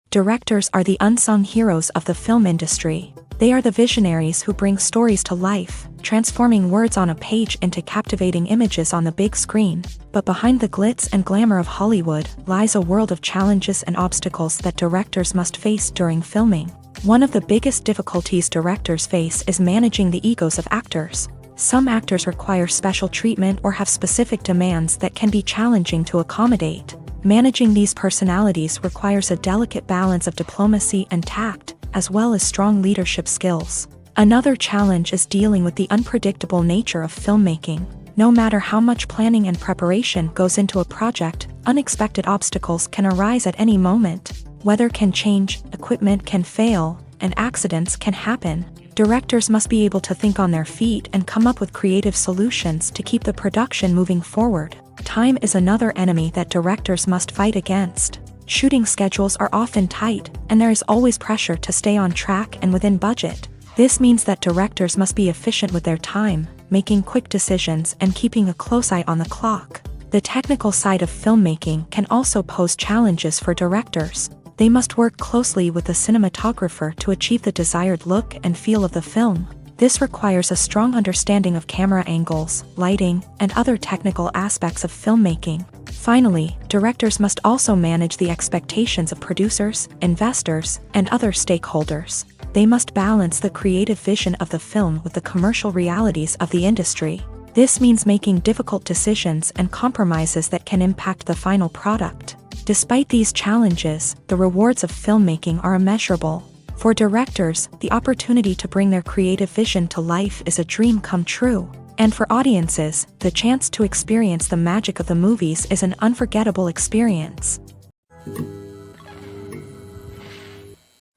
Directors are the unsung heroes of the film industry. They are the visionaries who bring stories to life, transforming words on a page into captivating images on the big screen. But behind the glitz and glamour of Hollywood lies a world of challenges and obstacles that directors must face during filming. One of the biggest difficulties directors face is managing the egos of actors. Some actors require special treatment or have specific demands that can be challenging to accommodate. Managing these personalities requires a delicate balance of diplomacy and tact, as well as strong leadership skills. Another challenge is dealing with the unpredictable nature of filmmaking. No matter how much planning and preparation goes into a project, unexpected obstacles can arise at any moment. Weather can change, equipment can fail, and accidents can happen. Directors must be able to think on their feet and come up with creative solutions to keep the production moving forward. time is another enemy that directors must fight against. Shooting schedules are often tight, and there is always pressure to stay on track and within budget. This means that directors must be efficient with their time, making quick decisions and keeping a close eye on the clock. The technical side of filmmaking can also pose challenges for directors. They must work closely with the cinematographer to achieve the desired look and feel of the film. This requires a strong understanding of camera angles, lighting, and other technical aspects of filmmaking. Finally, directors must also manage the expectations of producers, investors, and other stakeholders. They must balance the creative vision of the film with the commercial realities of the industry. This means making difficult decisions and compromises that can impact the final product. Despite these challenges, the rewards of filmmaking are immeasurable. For directors, the opportunity to bring their creative vision to life is a dream come true. And for audiences, the chance to experience the magic of the movies is an unforgettable experience.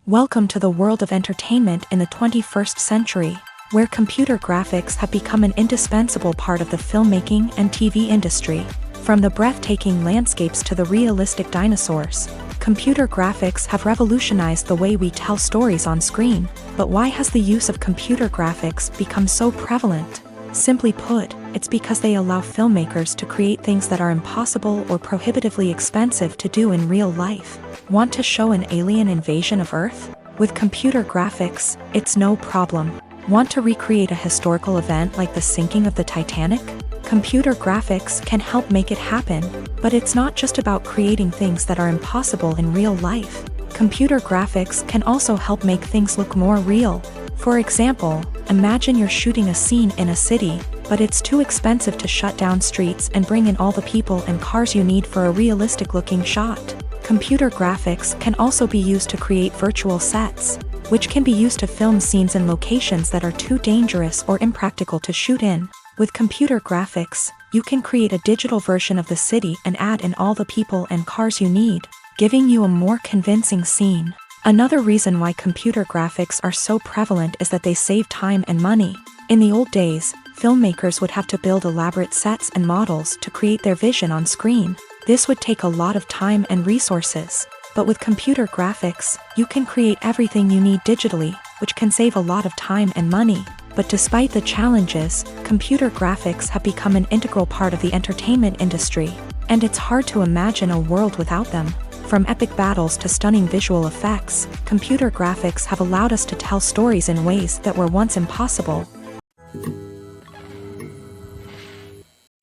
Welcome to the world of entertainment in the 21st century, where computer graphics have become an indispensable part of the filmmaking and TV industry. From the breathtaking landscapes to the realistic dinosaurs, computer graphics have revolutionized the way we tell stories on screen. But why has the use of computer graphics become so prevalent? Simply put, it's because they allow filmmakers to create things that are impossible or prohibitively expensive to do in real life. Want to show an alien invasion of Earth? With computer graphics, it's no problem. Want to recreate a historical event like the sinking of the Titanic? Computer graphics can help make it happen, but it's not just about creating things that are impossible in real life. Computer graphics can also help make things look more real. For example, imagine you're shooting a scene in a city, but it's too expensive to shut down streets and bring in all the people and cars you need for a realistic-looking shot. Computer graphics can also be used to create virtual sets, which can be used to film scenes in locations that are too dangerous or impractical to shoot in. With computer graphics, you can create a digital version of the city and add in all the people and cars you need, giving you a more convincing scene. Another reason why computer graphics are so prevalent is that they save time and money. In the old days, filmmakers would have to build elaborate sets and models to create their vision on screen. This would take a lot of time and resources. But with computer graphics, you can create everything you need digitally, which can save a lot of time and money. But despite the challenges, computer graphics have become an integral part of the entertainment industry, and it's hard to imagine a world without them. From epic battles to stunning visual effects, computer graphics have allowed us to tell stories in ways that were once impossible.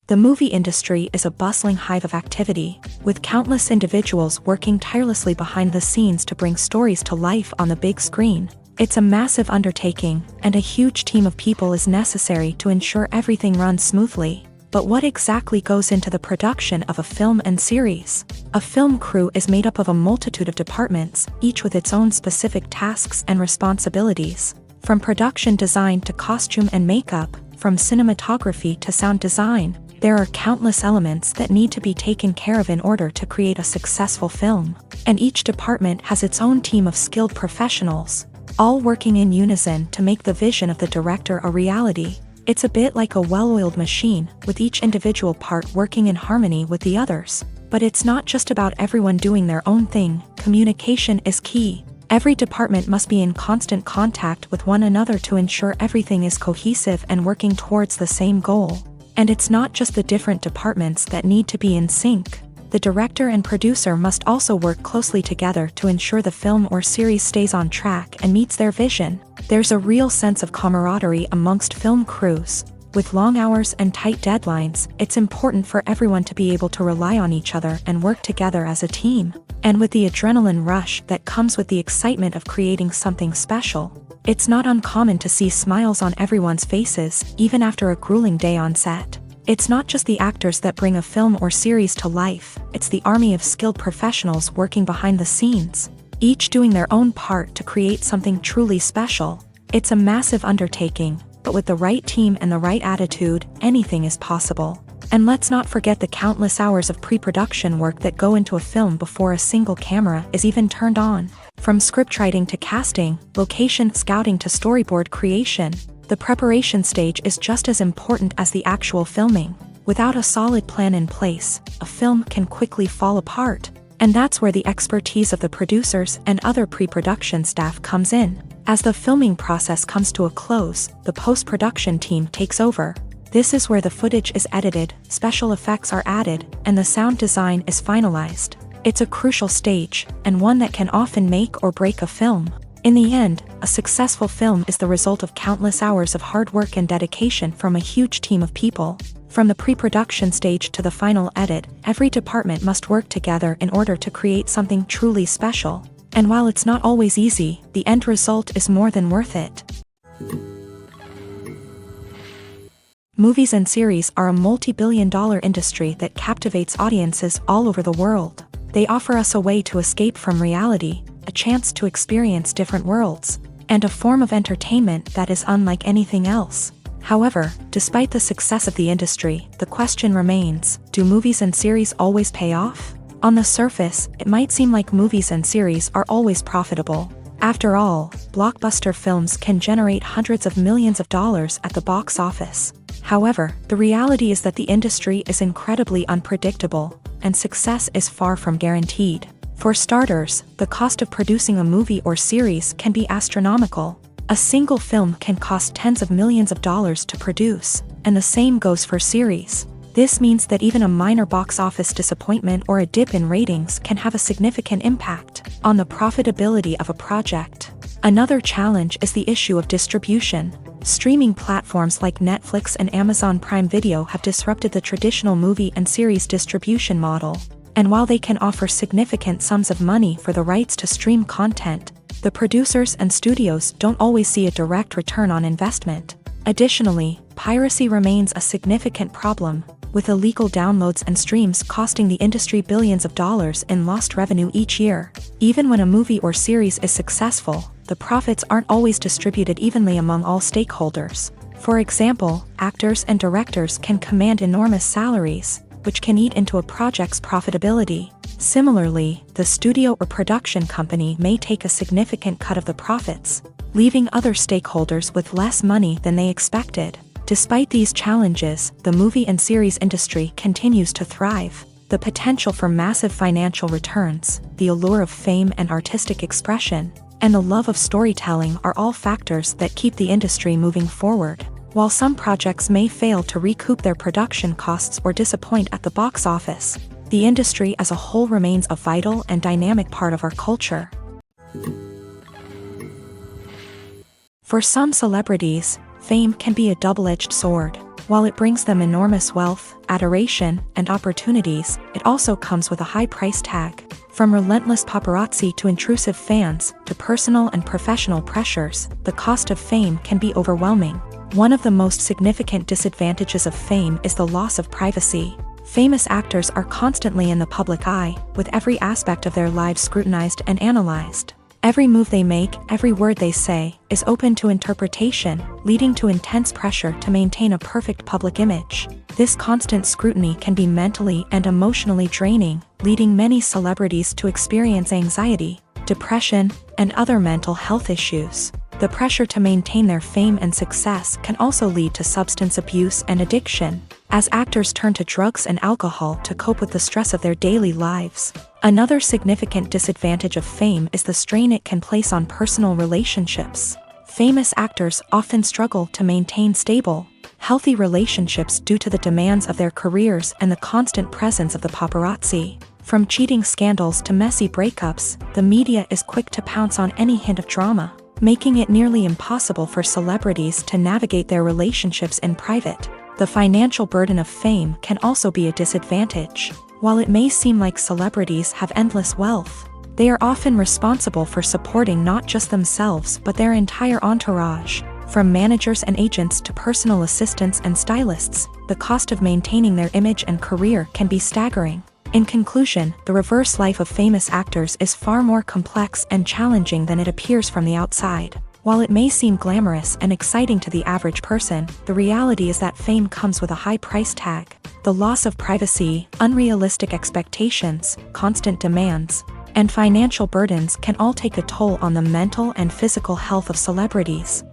The movie industry is a bustling hive of activity, with countless individuals working tirelessly behind the scenes to bring stories to life on the big screen. It's a massive undertaking, and a huge team of people is necessary to ensure everything runs smoothly. But what exactly goes into the production of a film and series? A film crew is made up of a multitude of departments, each with its own specific tasks and responsibilities. From production design to costume and makeup, from cinematography to sound design, there are countless elements that need to be taken care of in order to create a successful film. And each department has its own team of skilled professionals, all working in unison to make the vision of the director a reality. It's a bit like a well-oiled machine, with each individual part working in harmony with the others. But it's not just about everyone doing their own thing. Communication is key. Every department must be in constant contact with one another to ensure everything is cohesive and working towards the same goal. And it's not just the different departments that need to be in sync. The director and producer must also work closely together to ensure the film or series stays on track and meets their vision. There's a real sense of camaraderie amongst film crews. With long hours and tight deadlines, it's important for everyone to be able to rely on each other and work together as a team. And with the adrenaline rush that comes with the excitement of creating something special, it's not uncommon to see smiles on everyone's faces, even after a grueling day on set. It's not just the actors that bring a film or series to life, it's the army of skilled professionals working behind the scenes, each doing their own part to create something truly special. It's a massive undertaking, but with the right team and the right attitude, anything is possible. And let's not forget the countless hours of pre-production work that go into a film before a single camera is even turned on. From scriptwriting to casting, location scouting to storyboard creation, the preparation stage is just as important as the actual filming. Without a solid plan in place, a film can quickly fall apart, and that's where the expertise of the producers and other pre-production staff comes in. As the filming process comes to a close, the post-production team takes over. This is where the footage is edited, special effects are added, and the sound design is finalized. It's a crucial stage, and one that can often make or break a film. In the end, a successful film is the result of countless hours of hard work and dedication from a huge team of people. From the pre-production stage to the final edit, every department must work together in order to create something truly special. And while it's not always easy, the end result is more than worth it. Movies and series are a multi-billion-dollar industry that captivates audiences all over the world. They offer us a way to escape from reality, a chance to experience different worlds, and a form of entertainment that is unlike anything else. However, despite the success of the industry, the question remains, do movies and series always pay off? On the surface, it might seem like movies and series are always profitable. After all, blockbuster films can generate hundreds of millions of dollars at the box office. However, the reality is that the industry is incredibly unpredictable, and success is far from guaranteed. For starters, the cost of producing a movie or series can be astronomical. A single film can cost tens of millions of dollars to produce, and the same goes for series. This means that even a minor box office disappointment or a dip in ratings can have a significant impact on the profitability of a project. Another challenge is the issue of distribution. Streaming platforms like Netflix and Amazon Prime Video have disrupted the traditional movie and series distribution model. And while they can offer significant sums of money for the rights to stream content, the producers and studios don't always see a direct return on investment. Additionally, piracy remains a significant problem, with illegal downloads and streams costing the industry billions of dollars in lost revenue each year. Even when a movie or series is successful, the profits aren't always distributed evenly among all stakeholders. For example, actors and directors can command enormous salaries, which can eat into a project's profitability. Similarly, the studio or production company may take a significant cut of the profits, leaving other stakeholders with less money than they expected. Despite these challenges, the movie and series industry continues to thrive. The potential for massive financial returns, the allure of fame and artistic expression, and the love of storytelling are all factors that keep the industry moving forward. While some projects may fail to recoup their production costs or disappoint at the box office, the industry as a whole remains a vital and dynamic part of our culture. For some celebrities, fame can be a double-edged sword. While it brings them enormous wealth, adoration, and opportunities, it also comes with a high price tag. From relentless paparazzi to intrusive fans, to personal and professional pressures, the cost of fame can be overwhelming. One of the most significant disadvantages of fame is the loss of privacy. Famous actors are constantly in the public eye, with every aspect of their lives scrutinized and analyzed. Every move they make, every word they say, is open to interpretation, leading to intense pressure to maintain a perfect public image. This constant scrutiny can be mentally and emotionally draining, leading many celebrities to experience anxiety, depression, and other mental health issues. The pressure to maintain their fame and success can also lead to substance abuse and addiction, as actors turn to drugs and alcohol to cope with the stress of their daily lives. Another significant disadvantage of fame is the strain it can place on personal relationships. Famous actors often struggle to maintain stable, healthy relationships due to the demands of their careers and the constant presence of the paparazzi. From cheating scandals to messy breakups, the media is quick to pounce on any hint of drama, making it nearly impossible for celebrities to navigate their relationships in private. The financial burden of fame can also be a disadvantage. While it may seem like celebrities have endless wealth, they are often responsible for supporting not just themselves but their entire entourage. From managers and agents to personal assistants and stylists, the cost of maintaining their image and career can be staggering. In conclusion, the reverse life of famous actors is far more complex and challenging than it appears from the outside. While it may seem glamorous and exciting to the average person, the reality is that fame comes with a high price tag. The loss of privacy, unrealistic expectations, constant demands, and financial burdens can all take a toll on the mental and physical health of celebrities.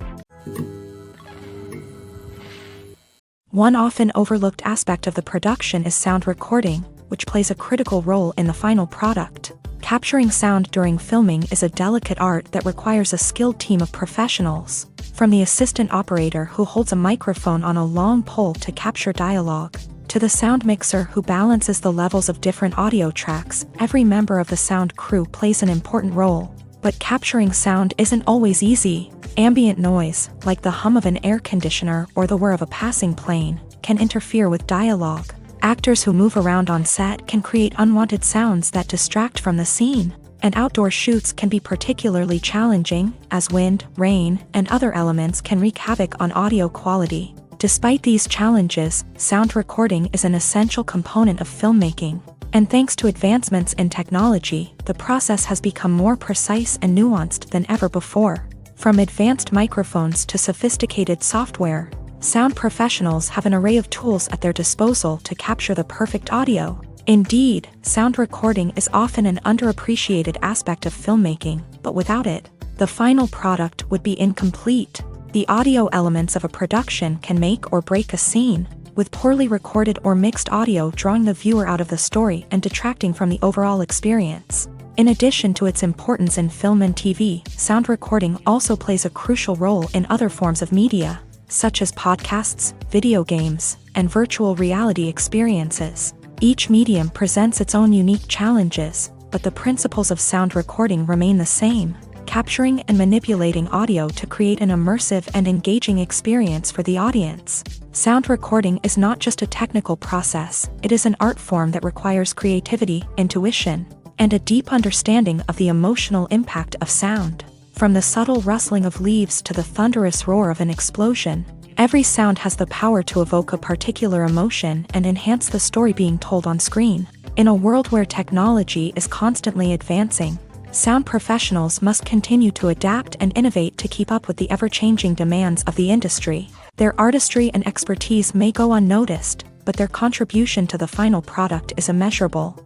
One often overlooked aspect of the production is sound recording, which plays a critical role in the final product. Capturing sound during filming is a delicate art that requires a skilled team of professionals. From the assistant operator who holds a microphone on a long pole to capture dialogue, to the sound mixer who balances the levels of different audio tracks, every member of the sound crew plays an important role. But capturing sound isn't always easy. Ambient noise, like the hum of an air conditioner or the whir of a passing plane, can interfere with dialogue. Actors who move around on set can create unwanted sounds that distract from the scene. And outdoor shoots can be particularly challenging, as wind, rain, and other elements can wreak havoc on audio quality. Despite these challenges, sound recording is an essential component of filmmaking. And thanks to advancements in technology, the process has become more precise and nuanced than ever before. From advanced microphones to sophisticated software, sound professionals have an array of tools at their disposal to capture the perfect audio. Indeed, sound recording is often an underappreciated aspect of filmmaking, but without it, the final product would be incomplete. The audio elements of a production can make or break a scene, with poorly recorded or mixed audio drawing the viewer out of the story and detracting from the overall experience. In addition to its importance in film and TV, sound recording also plays a crucial role in other forms of media, such as podcasts, video games, and virtual reality experiences. Each medium presents its own unique challenges, but the principles of sound recording remain the same, capturing and manipulating audio to create an immersive and engaging experience for the audience. Sound recording is not just a technical process, it is an art form that requires creativity, intuition, and a deep understanding of the emotional impact of sound. From the subtle rustling of leaves to the thunderous roar of an explosion, every sound has the power to evoke a particular emotion and enhance the story being told on screen. In a world where technology is constantly advancing, sound professionals must continue to adapt and innovate to keep up with the ever-changing demands of the industry. Their artistry and expertise may go unnoticed, but their contribution to the final product is immeasurable.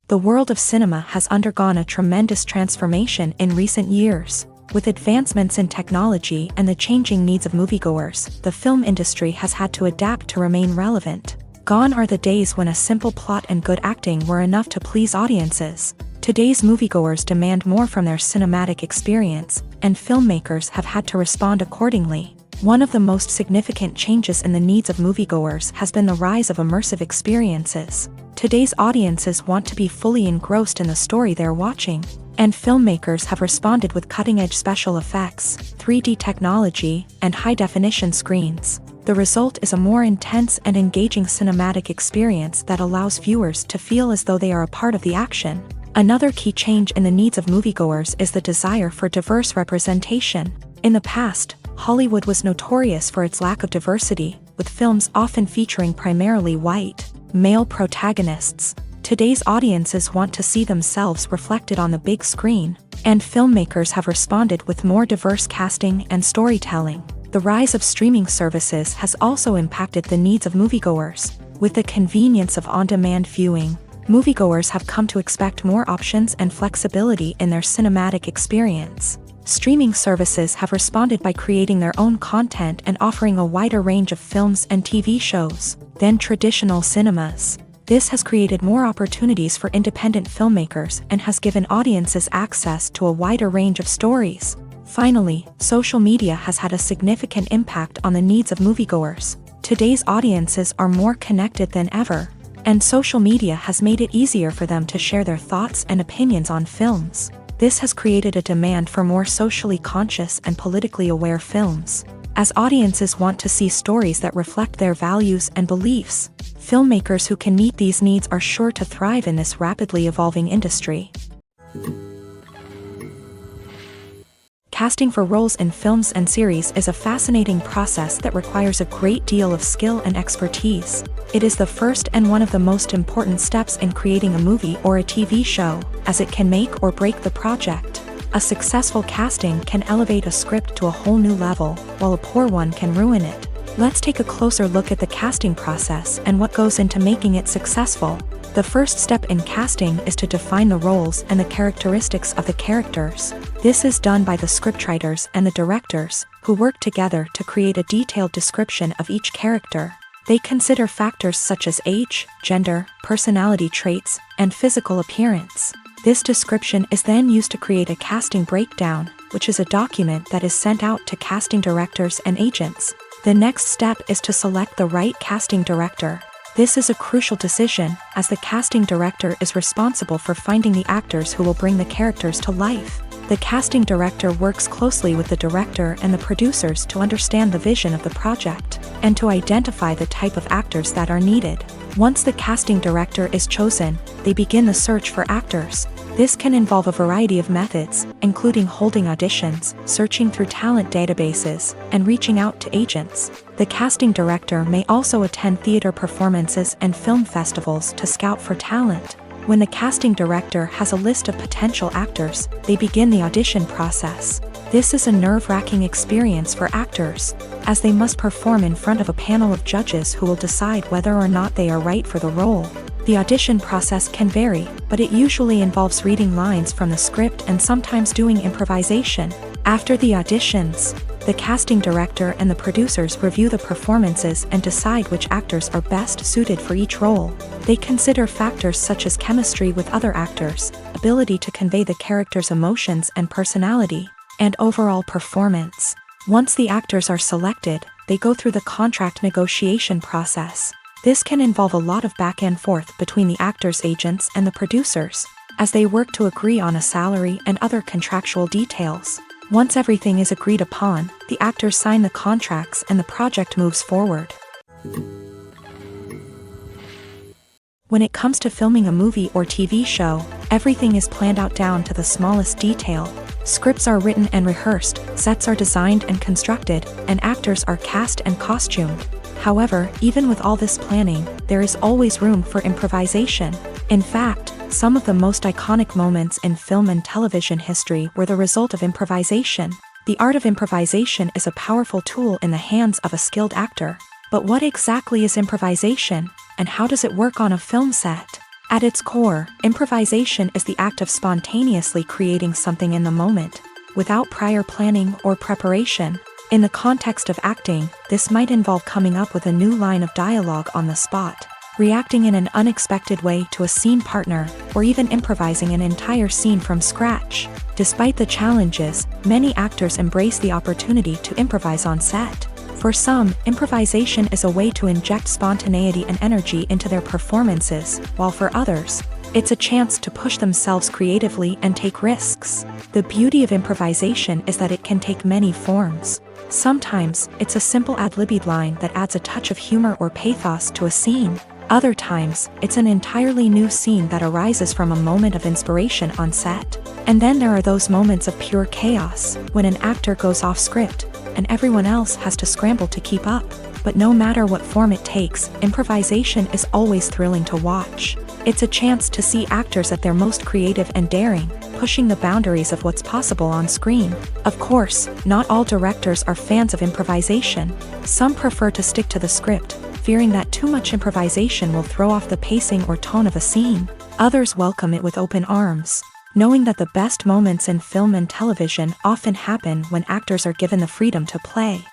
The world of cinema has undergone a tremendous transformation in recent years. With advancements in technology and the changing needs of moviegoers, the film industry has had to adapt to remain relevant. Gone are the days when a simple plot and good acting were enough to please audiences. Today's moviegoers demand more from their cinematic experience, and filmmakers have had to respond accordingly. One of the most significant changes in the needs of moviegoers has been the rise of immersive experiences. Today's audiences want to be fully engrossed in the story they're watching, and filmmakers have responded with cutting-edge special effects, 3D technology, and high-definition screens. The result is a more intense and engaging cinematic experience that allows viewers to feel as though they are a part of the action. Another key change in the needs of moviegoers is the desire for diverse representation. In the past, Hollywood was notorious for its lack of diversity, with films often featuring primarily white, male protagonists. Today's audiences want to see themselves reflected on the big screen, and filmmakers have responded with more diverse casting and storytelling. The rise of streaming services has also impacted the needs of moviegoers. With the convenience of on-demand viewing, moviegoers have come to expect more options and flexibility in their cinematic experience. Streaming services have responded by creating their own content and offering a wider range of films and TV shows than traditional cinemas. This has created more opportunities for independent filmmakers and has given audiences access to a wider range of stories. Finally, social media has had a significant impact on the needs of moviegoers. Today's audiences are more connected than ever, and social media has made it easier for them to share their thoughts and opinions on films. This has created a demand for more socially conscious and politically aware films. As audiences want to see stories that reflect their values and beliefs, filmmakers who can meet these needs are sure to thrive in this rapidly evolving industry. Casting for roles in films and series is a fascinating process that requires a great deal of skill and expertise. It is the first and one of the most important steps in creating a movie or a TV show, as it can make or break the project. A successful casting can elevate a script to a whole new level, while a poor one can ruin it. Let's take a closer look at the casting process and what goes into making it successful. The first step in casting is to define the roles and the characteristics of the characters. This is done by the scriptwriters and the directors, who work together to create a detailed description of each character. They consider factors such as age, gender, personality traits, and physical appearance. This description is then used to create a casting breakdown, which is a document that is sent out to casting directors and agents. The next step is to select the right casting director. This is a crucial decision, as the casting director is responsible for finding the actors who will bring the characters to life. The casting director works closely with the director and the producers to understand the vision of the project, and to identify the type of actors that are needed. Once the casting director is chosen, they begin the search for actors. This can involve a variety of methods, including holding auditions, searching through talent databases, and reaching out to agents. The casting director may also attend theater performances and film festivals to scout for talent. When the casting director has a list of potential actors, they begin the audition process. This is a nerve-wracking experience for actors, as they must perform in front of a panel of judges who will decide whether or not they are right for the role. The audition process can vary, but it usually involves reading lines from the script and sometimes doing improvisation. After the auditions, the casting director and the producers review the performances and decide which actors are best suited for each role. They consider factors such as chemistry with other actors, ability to convey the character's emotions and personality, and overall performance. Once the actors are selected, they go through the contract negotiation process. This can involve a lot of back and forth between the actors' agents and the producers, as they work to agree on a salary and other contractual details. Once everything is agreed upon, the actors sign the contracts and the project moves forward. When it comes to filming a movie or TV show, everything is planned out down to the smallest detail. Scripts are written and rehearsed, sets are designed and constructed, and actors are cast and costumed. However, even with all this planning, there is always room for improvisation. In fact, some of the most iconic moments in film and television history were the result of improvisation. The art of improvisation is a powerful tool in the hands of a skilled actor. But what exactly is improvisation, and how does it work on a film set? At its core, improvisation is the act of spontaneously creating something in the moment, without prior planning or preparation. In the context of acting, this might involve coming up with a new line of dialogue on the spot, reacting in an unexpected way to a scene partner, or even improvising an entire scene from scratch. Despite the challenges, many actors embrace the opportunity to improvise on set. For some, improvisation is a way to inject spontaneity and energy into their performances, while for others, it's a chance to push themselves creatively and take risks. The beauty of improvisation is that it can take many forms. Sometimes, it's a simple ad-libbed line that adds a touch of humor or pathos to a scene. Other times, it's an entirely new scene that arises from a moment of inspiration on set. And then there are those moments of pure chaos, when an actor goes off script, and everyone else has to scramble to keep up. But no matter what form it takes, improvisation is always thrilling to watch. It's a chance to see actors at their most creative and daring, pushing the boundaries of what's possible on screen. Of course, not all directors are fans of improvisation. Some prefer to stick to the script, fearing that too much improvisation will throw off the pacing or tone of a scene. Others welcome it with open arms, knowing that the best moments in film and television often happen when actors are given the freedom to play.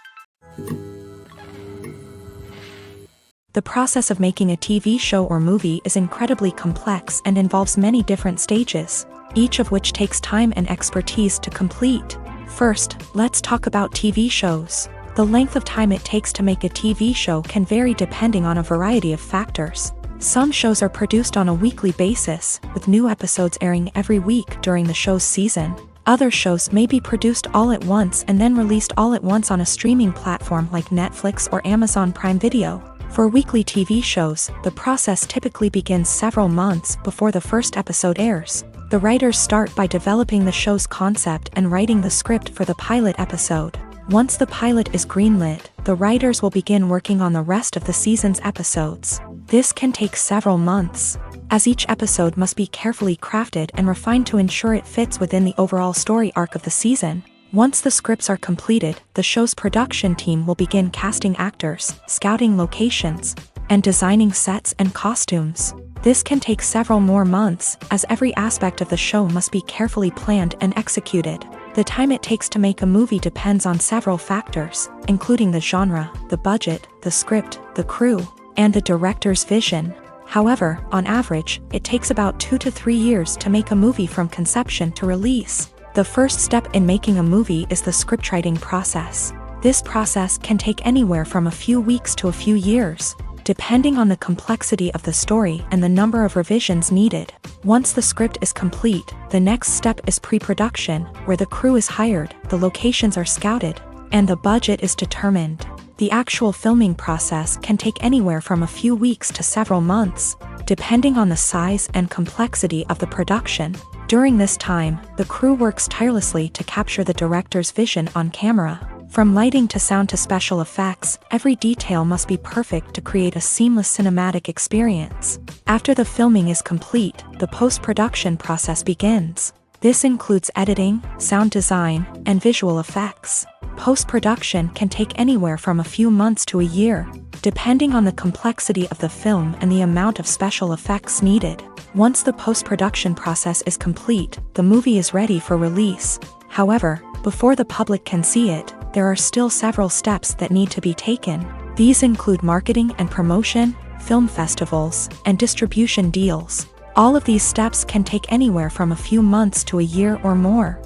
The process of making a TV show or movie is incredibly complex and involves many different stages, each of which takes time and expertise to complete. First, let's talk about TV shows. The length of time it takes to make a TV show can vary depending on a variety of factors. Some shows are produced on a weekly basis, with new episodes airing every week during the show's season. Other shows may be produced all at once and then released all at once on a streaming platform like Netflix or Amazon Prime Video. For weekly TV shows, the process typically begins several months before the first episode airs. The writers start by developing the show's concept and writing the script for the pilot episode. Once the pilot is greenlit, the writers will begin working on the rest of the season's episodes. This can take several months, as each episode must be carefully crafted and refined to ensure it fits within the overall story arc of the season. Once the scripts are completed, the show's production team will begin casting actors, scouting locations, and designing sets and costumes. This can take several more months, as every aspect of the show must be carefully planned and executed. The time it takes to make a movie depends on several factors, including the genre, the budget, the script, the crew, and the director's vision. However, on average, it takes about 2 to 3 years to make a movie from conception to release. The first step in making a movie is the scriptwriting process. This process can take anywhere from a few weeks to a few years, depending on the complexity of the story and the number of revisions needed. Once the script is complete, the next step is pre-production, where the crew is hired, the locations are scouted, and the budget is determined. The actual filming process can take anywhere from a few weeks to several months, depending on the size and complexity of the production. During this time, the crew works tirelessly to capture the director's vision on camera. From lighting to sound to special effects, every detail must be perfect to create a seamless cinematic experience. After the filming is complete, the post-production process begins. This includes editing, sound design, and visual effects. Post-production can take anywhere from a few months to a year, depending on the complexity of the film and the amount of special effects needed. Once the post-production process is complete, the movie is ready for release. However, before the public can see it, there are still several steps that need to be taken. These include marketing and promotion, film festivals, and distribution deals. All of these steps can take anywhere from a few months to a year or more.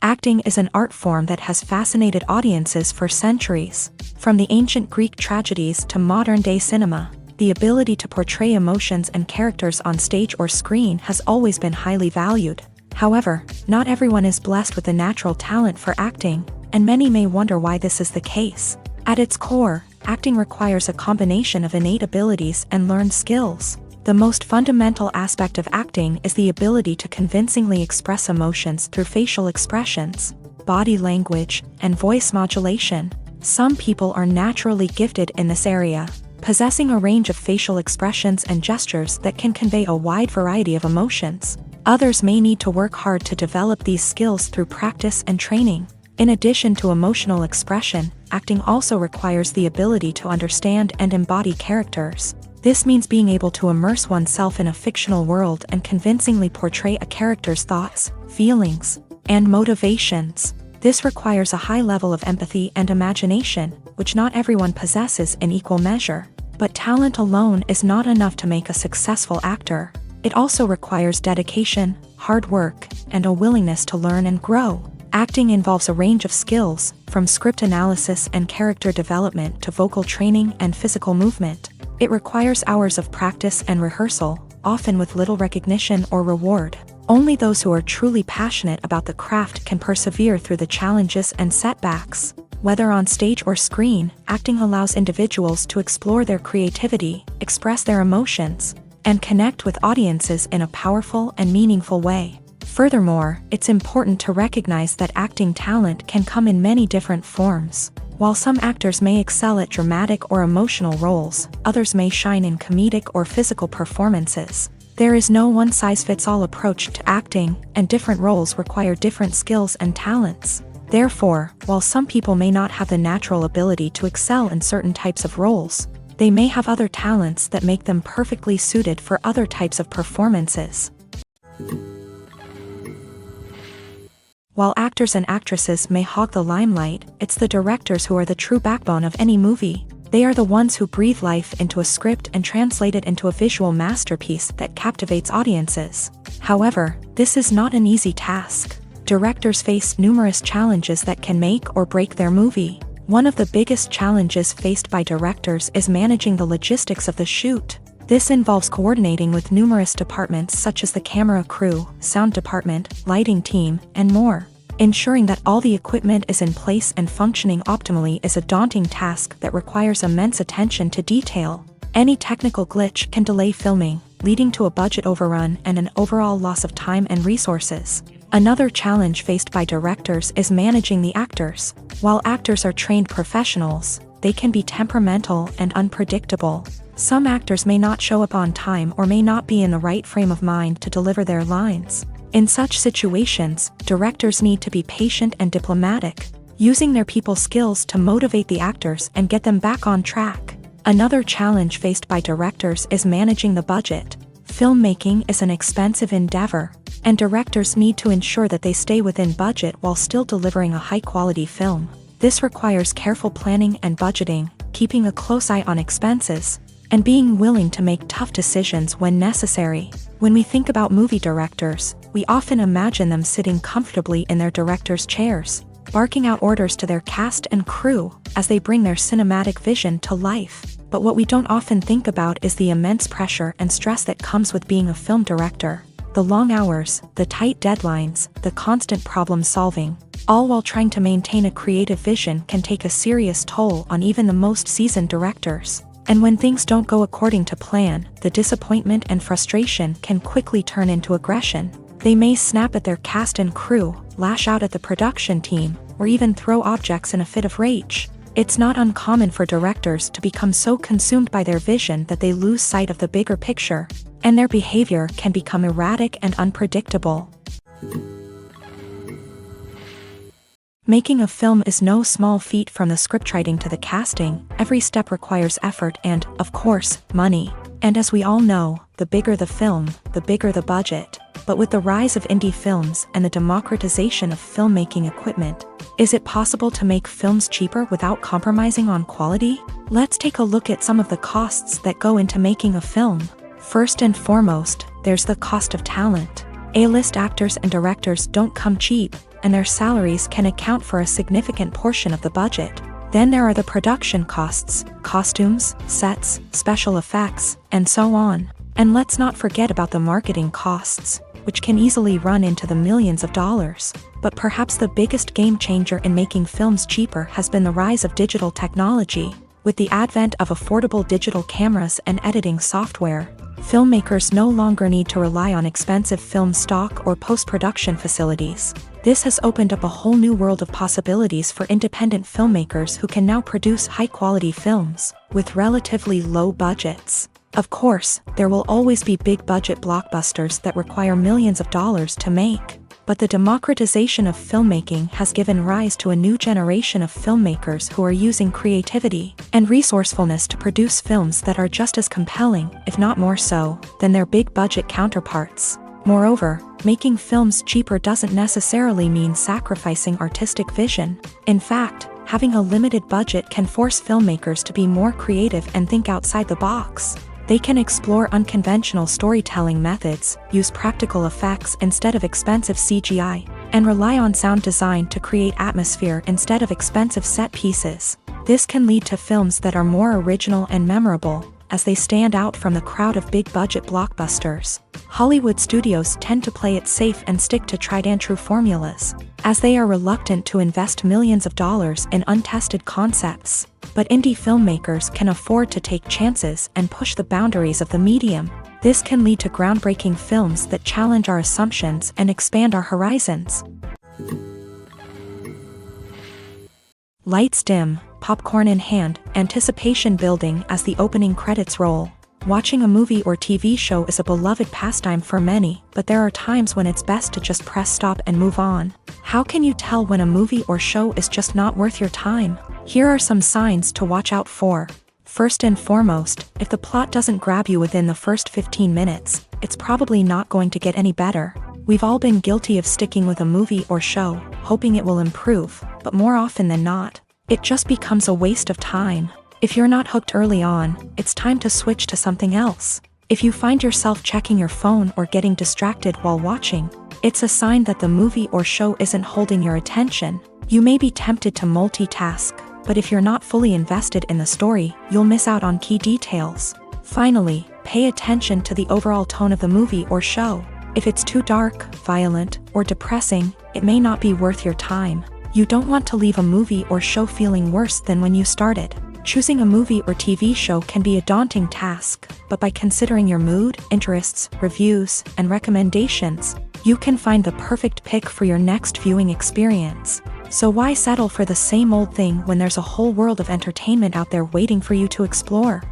Acting is an art form that has fascinated audiences for centuries. From the ancient Greek tragedies to modern-day cinema, the ability to portray emotions and characters on stage or screen has always been highly valued. However, not everyone is blessed with the natural talent for acting, and many may wonder why this is the case. At its core, acting requires a combination of innate abilities and learned skills. The most fundamental aspect of acting is the ability to convincingly express emotions through facial expressions, body language, and voice modulation. Some people are naturally gifted in this area, possessing a range of facial expressions and gestures that can convey a wide variety of emotions. Others may need to work hard to develop these skills through practice and training. In addition to emotional expression, acting also requires the ability to understand and embody characters. This means being able to immerse oneself in a fictional world and convincingly portray a character's thoughts, feelings, and motivations. This requires a high level of empathy and imagination, which not everyone possesses in equal measure. But talent alone is not enough to make a successful actor. It also requires dedication, hard work, and a willingness to learn and grow. Acting involves a range of skills, from script analysis and character development to vocal training and physical movement. It requires hours of practice and rehearsal, often with little recognition or reward. Only those who are truly passionate about the craft can persevere through the challenges and setbacks. Whether on stage or screen, acting allows individuals to explore their creativity, express their emotions, and connect with audiences in a powerful and meaningful way. Furthermore, it's important to recognize that acting talent can come in many different forms. While some actors may excel at dramatic or emotional roles, others may shine in comedic or physical performances. There is no one-size-fits-all approach to acting, and different roles require different skills and talents. Therefore, while some people may not have the natural ability to excel in certain types of roles, they may have other talents that make them perfectly suited for other types of performances. While actors and actresses may hog the limelight, it's the directors who are the true backbone of any movie. They are the ones who breathe life into a script and translate it into a visual masterpiece that captivates audiences. However, this is not an easy task. Directors face numerous challenges that can make or break their movie. One of the biggest challenges faced by directors is managing the logistics of the shoot. This involves coordinating with numerous departments such as the camera crew, sound department, lighting team, and more. Ensuring that all the equipment is in place and functioning optimally is a daunting task that requires immense attention to detail. Any technical glitch can delay filming, leading to a budget overrun and an overall loss of time and resources. Another challenge faced by directors is managing the actors. While actors are trained professionals, they can be temperamental and unpredictable. Some actors may not show up on time or may not be in the right frame of mind to deliver their lines. In such situations, directors need to be patient and diplomatic, using their people skills to motivate the actors and get them back on track. Another challenge faced by directors is managing the budget. Filmmaking is an expensive endeavor, and directors need to ensure that they stay within budget while still delivering a high-quality film. This requires careful planning and budgeting, keeping a close eye on expenses, and being willing to make tough decisions when necessary. When we think about movie directors, we often imagine them sitting comfortably in their director's chairs, barking out orders to their cast and crew as they bring their cinematic vision to life. But what we don't often think about is the immense pressure and stress that comes with being a film director. The long hours, the tight deadlines, the constant problem solving, all while trying to maintain a creative vision can take a serious toll on even the most seasoned directors. And when things don't go according to plan, the disappointment and frustration can quickly turn into aggression. They may snap at their cast and crew, lash out at the production team, or even throw objects in a fit of rage. It's not uncommon for directors to become so consumed by their vision that they lose sight of the bigger picture, and their behavior can become erratic and unpredictable. Making a film is no small feat. From the scriptwriting to the casting, every step requires effort and, of course, money. And as we all know, the bigger the film, the bigger the budget. But with the rise of indie films and the democratization of filmmaking equipment, is it possible to make films cheaper without compromising on quality? Let's take a look at some of the costs that go into making a film. First and foremost, there's the cost of talent. A-list actors and directors don't come cheap, and their salaries can account for a significant portion of the budget. Then there are the production costs, costumes, sets, special effects, and so on. And let's not forget about the marketing costs, which can easily run into the millions of dollars. But perhaps the biggest game changer in making films cheaper has been the rise of digital technology. With the advent of affordable digital cameras and editing software, filmmakers no longer need to rely on expensive film stock or post-production facilities. This has opened up a whole new world of possibilities for independent filmmakers who can now produce high-quality films with relatively low budgets. Of course, there will always be big-budget blockbusters that require millions of dollars to make. But the democratization of filmmaking has given rise to a new generation of filmmakers who are using creativity and resourcefulness to produce films that are just as compelling, if not more so, than their big-budget counterparts. Moreover, making films cheaper doesn't necessarily mean sacrificing artistic vision. In fact, having a limited budget can force filmmakers to be more creative and think outside the box. They can explore unconventional storytelling methods, use practical effects instead of expensive CGI, and rely on sound design to create atmosphere instead of expensive set pieces. This can lead to films that are more original and memorable, as they stand out from the crowd of big-budget blockbusters. Hollywood studios tend to play it safe and stick to tried-and-true formulas, as they are reluctant to invest millions of dollars in untested concepts. But indie filmmakers can afford to take chances and push the boundaries of the medium. This can lead to groundbreaking films that challenge our assumptions and expand our horizons. Lights dim, popcorn in hand, anticipation building as the opening credits roll. Watching a movie or TV show is a beloved pastime for many, but there are times when it's best to just press stop and move on. How can you tell when a movie or show is just not worth your time? Here are some signs to watch out for. First and foremost, if the plot doesn't grab you within the first 15 minutes, it's probably not going to get any better. We've all been guilty of sticking with a movie or show, hoping it will improve, but more often than not, it just becomes a waste of time. If you're not hooked early on, it's time to switch to something else. If you find yourself checking your phone or getting distracted while watching, it's a sign that the movie or show isn't holding your attention. You may be tempted to multitask, but if you're not fully invested in the story, you'll miss out on key details. Finally, pay attention to the overall tone of the movie or show. If it's too dark, violent, or depressing, it may not be worth your time. You don't want to leave a movie or show feeling worse than when you started. Choosing a movie or TV show can be a daunting task, but by considering your mood, interests, reviews, and recommendations, you can find the perfect pick for your next viewing experience. So why settle for the same old thing when there's a whole world of entertainment out there waiting for you to explore?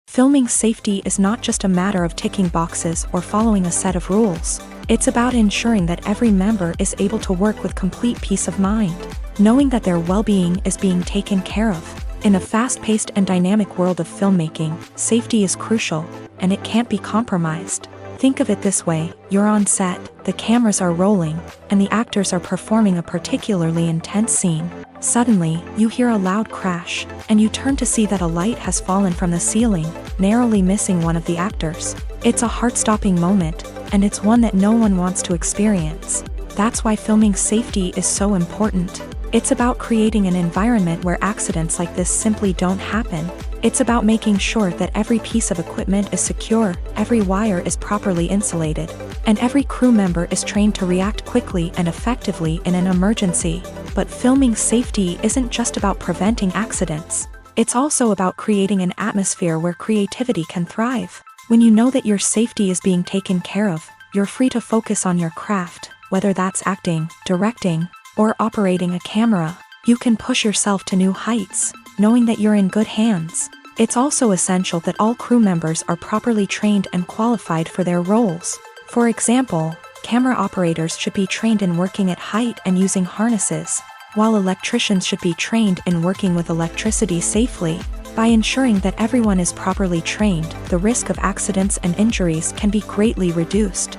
Filming safety is not just a matter of ticking boxes or following a set of rules. It's about ensuring that every member is able to work with complete peace of mind. knowing that their well-being is being taken care of. In a fast-paced and dynamic world of filmmaking, safety is crucial, and it can't be compromised. Think of it this way: you're on set, the cameras are rolling, and the actors are performing a particularly intense scene. Suddenly, you hear a loud crash, and you turn to see that a light has fallen from the ceiling, narrowly missing one of the actors. It's a heart-stopping moment, and it's one that no one wants to experience. That's why filming safety is so important. It's about creating an environment where accidents like this simply don't happen. It's about making sure that every piece of equipment is secure, every wire is properly insulated, and every crew member is trained to react quickly and effectively in an emergency. But filming safety isn't just about preventing accidents. It's also about creating an atmosphere where creativity can thrive. When you know that your safety is being taken care of, you're free to focus on your craft, whether that's acting, directing, or operating a camera. You can push yourself to new heights, knowing that you're in good hands. It's also essential that all crew members are properly trained and qualified for their roles. For example, camera operators should be trained in working at height and using harnesses, while electricians should be trained in working with electricity safely. By ensuring that everyone is properly trained, the risk of accidents and injuries can be greatly reduced.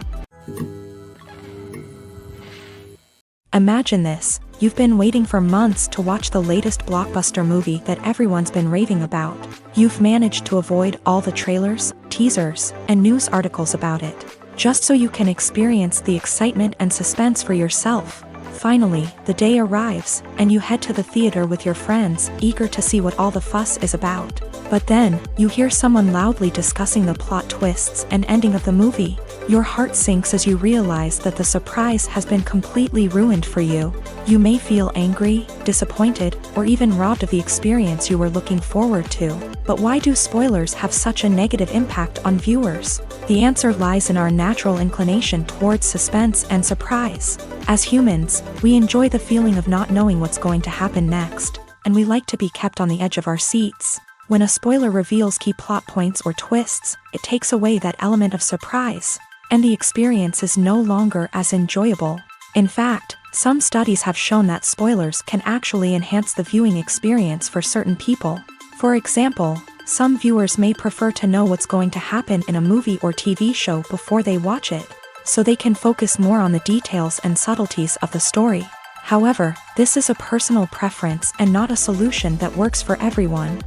Imagine this: you've been waiting for months to watch the latest blockbuster movie that everyone's been raving about. You've managed to avoid all the trailers, teasers, and news articles about it, just so you can experience the excitement and suspense for yourself. Finally, the day arrives, and you head to the theater with your friends, eager to see what all the fuss is about. But then, you hear someone loudly discussing the plot twists and ending of the movie. Your heart sinks as you realize that the surprise has been completely ruined for you. You may feel angry, disappointed, or even robbed of the experience you were looking forward to. But why do spoilers have such a negative impact on viewers? The answer lies in our natural inclination towards suspense and surprise. As humans, we enjoy the feeling of not knowing what's going to happen next, and we like to be kept on the edge of our seats. When a spoiler reveals key plot points or twists, it takes away that element of surprise, and the experience is no longer as enjoyable. In fact, some studies have shown that spoilers can actually enhance the viewing experience for certain people. For example, some viewers may prefer to know what's going to happen in a movie or TV show before they watch it, so they can focus more on the details and subtleties of the story. However, this is a personal preference and not a solution that works for everyone.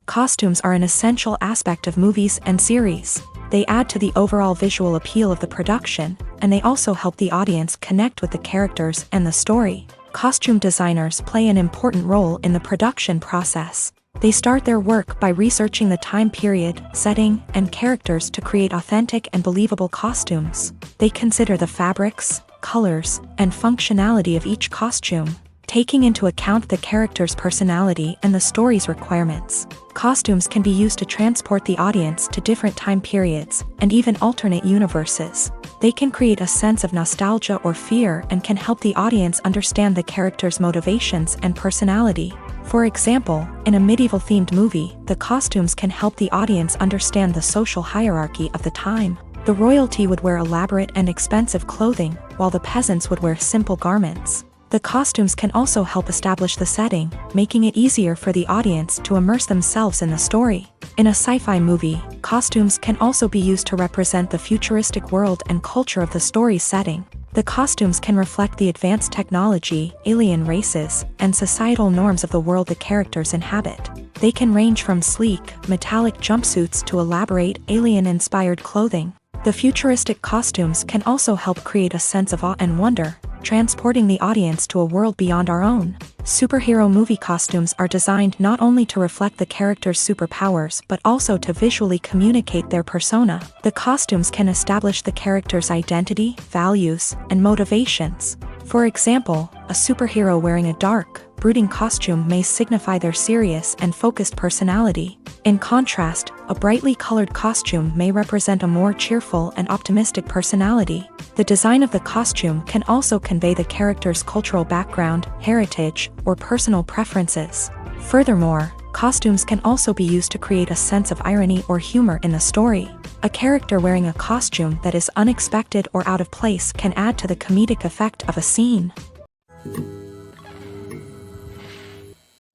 Costumes are an essential aspect of movies and series. They add to the overall visual appeal of the production, and they also help the audience connect with the characters and the story. Costume designers play an important role in the production process. They start their work by researching the time period, setting, and characters to create authentic and believable costumes. They consider the fabrics, colors, and functionality of each costume, taking into account the character's personality and the story's requirements. Costumes can be used to transport the audience to different time periods and even alternate universes. They can create a sense of nostalgia or fear and can help the audience understand the character's motivations and personality. For example, in a medieval-themed movie, the costumes can help the audience understand the social hierarchy of the time. The royalty would wear elaborate and expensive clothing, while the peasants would wear simple garments. The costumes can also help establish the setting, making it easier for the audience to immerse themselves in the story. In a sci-fi movie, costumes can also be used to represent the futuristic world and culture of the story's setting. The costumes can reflect the advanced technology, alien races, and societal norms of the world the characters inhabit. They can range from sleek, metallic jumpsuits to elaborate, alien-inspired clothing. The futuristic costumes can also help create a sense of awe and wonder, transporting the audience to a world beyond our own. Superhero movie costumes are designed not only to reflect the character's superpowers but also to visually communicate their persona. The costumes can establish the character's identity, values, and motivations. For example, a superhero wearing a dark, brooding costume may signify their serious and focused personality. In contrast, a brightly colored costume may represent a more cheerful and optimistic personality. The design of the costume can also convey the character's cultural background, heritage, or personal preferences. Furthermore, Costumes can also be used to create a sense of irony or humor in the story. A character wearing a costume that is unexpected or out of place can add to the comedic effect of a scene.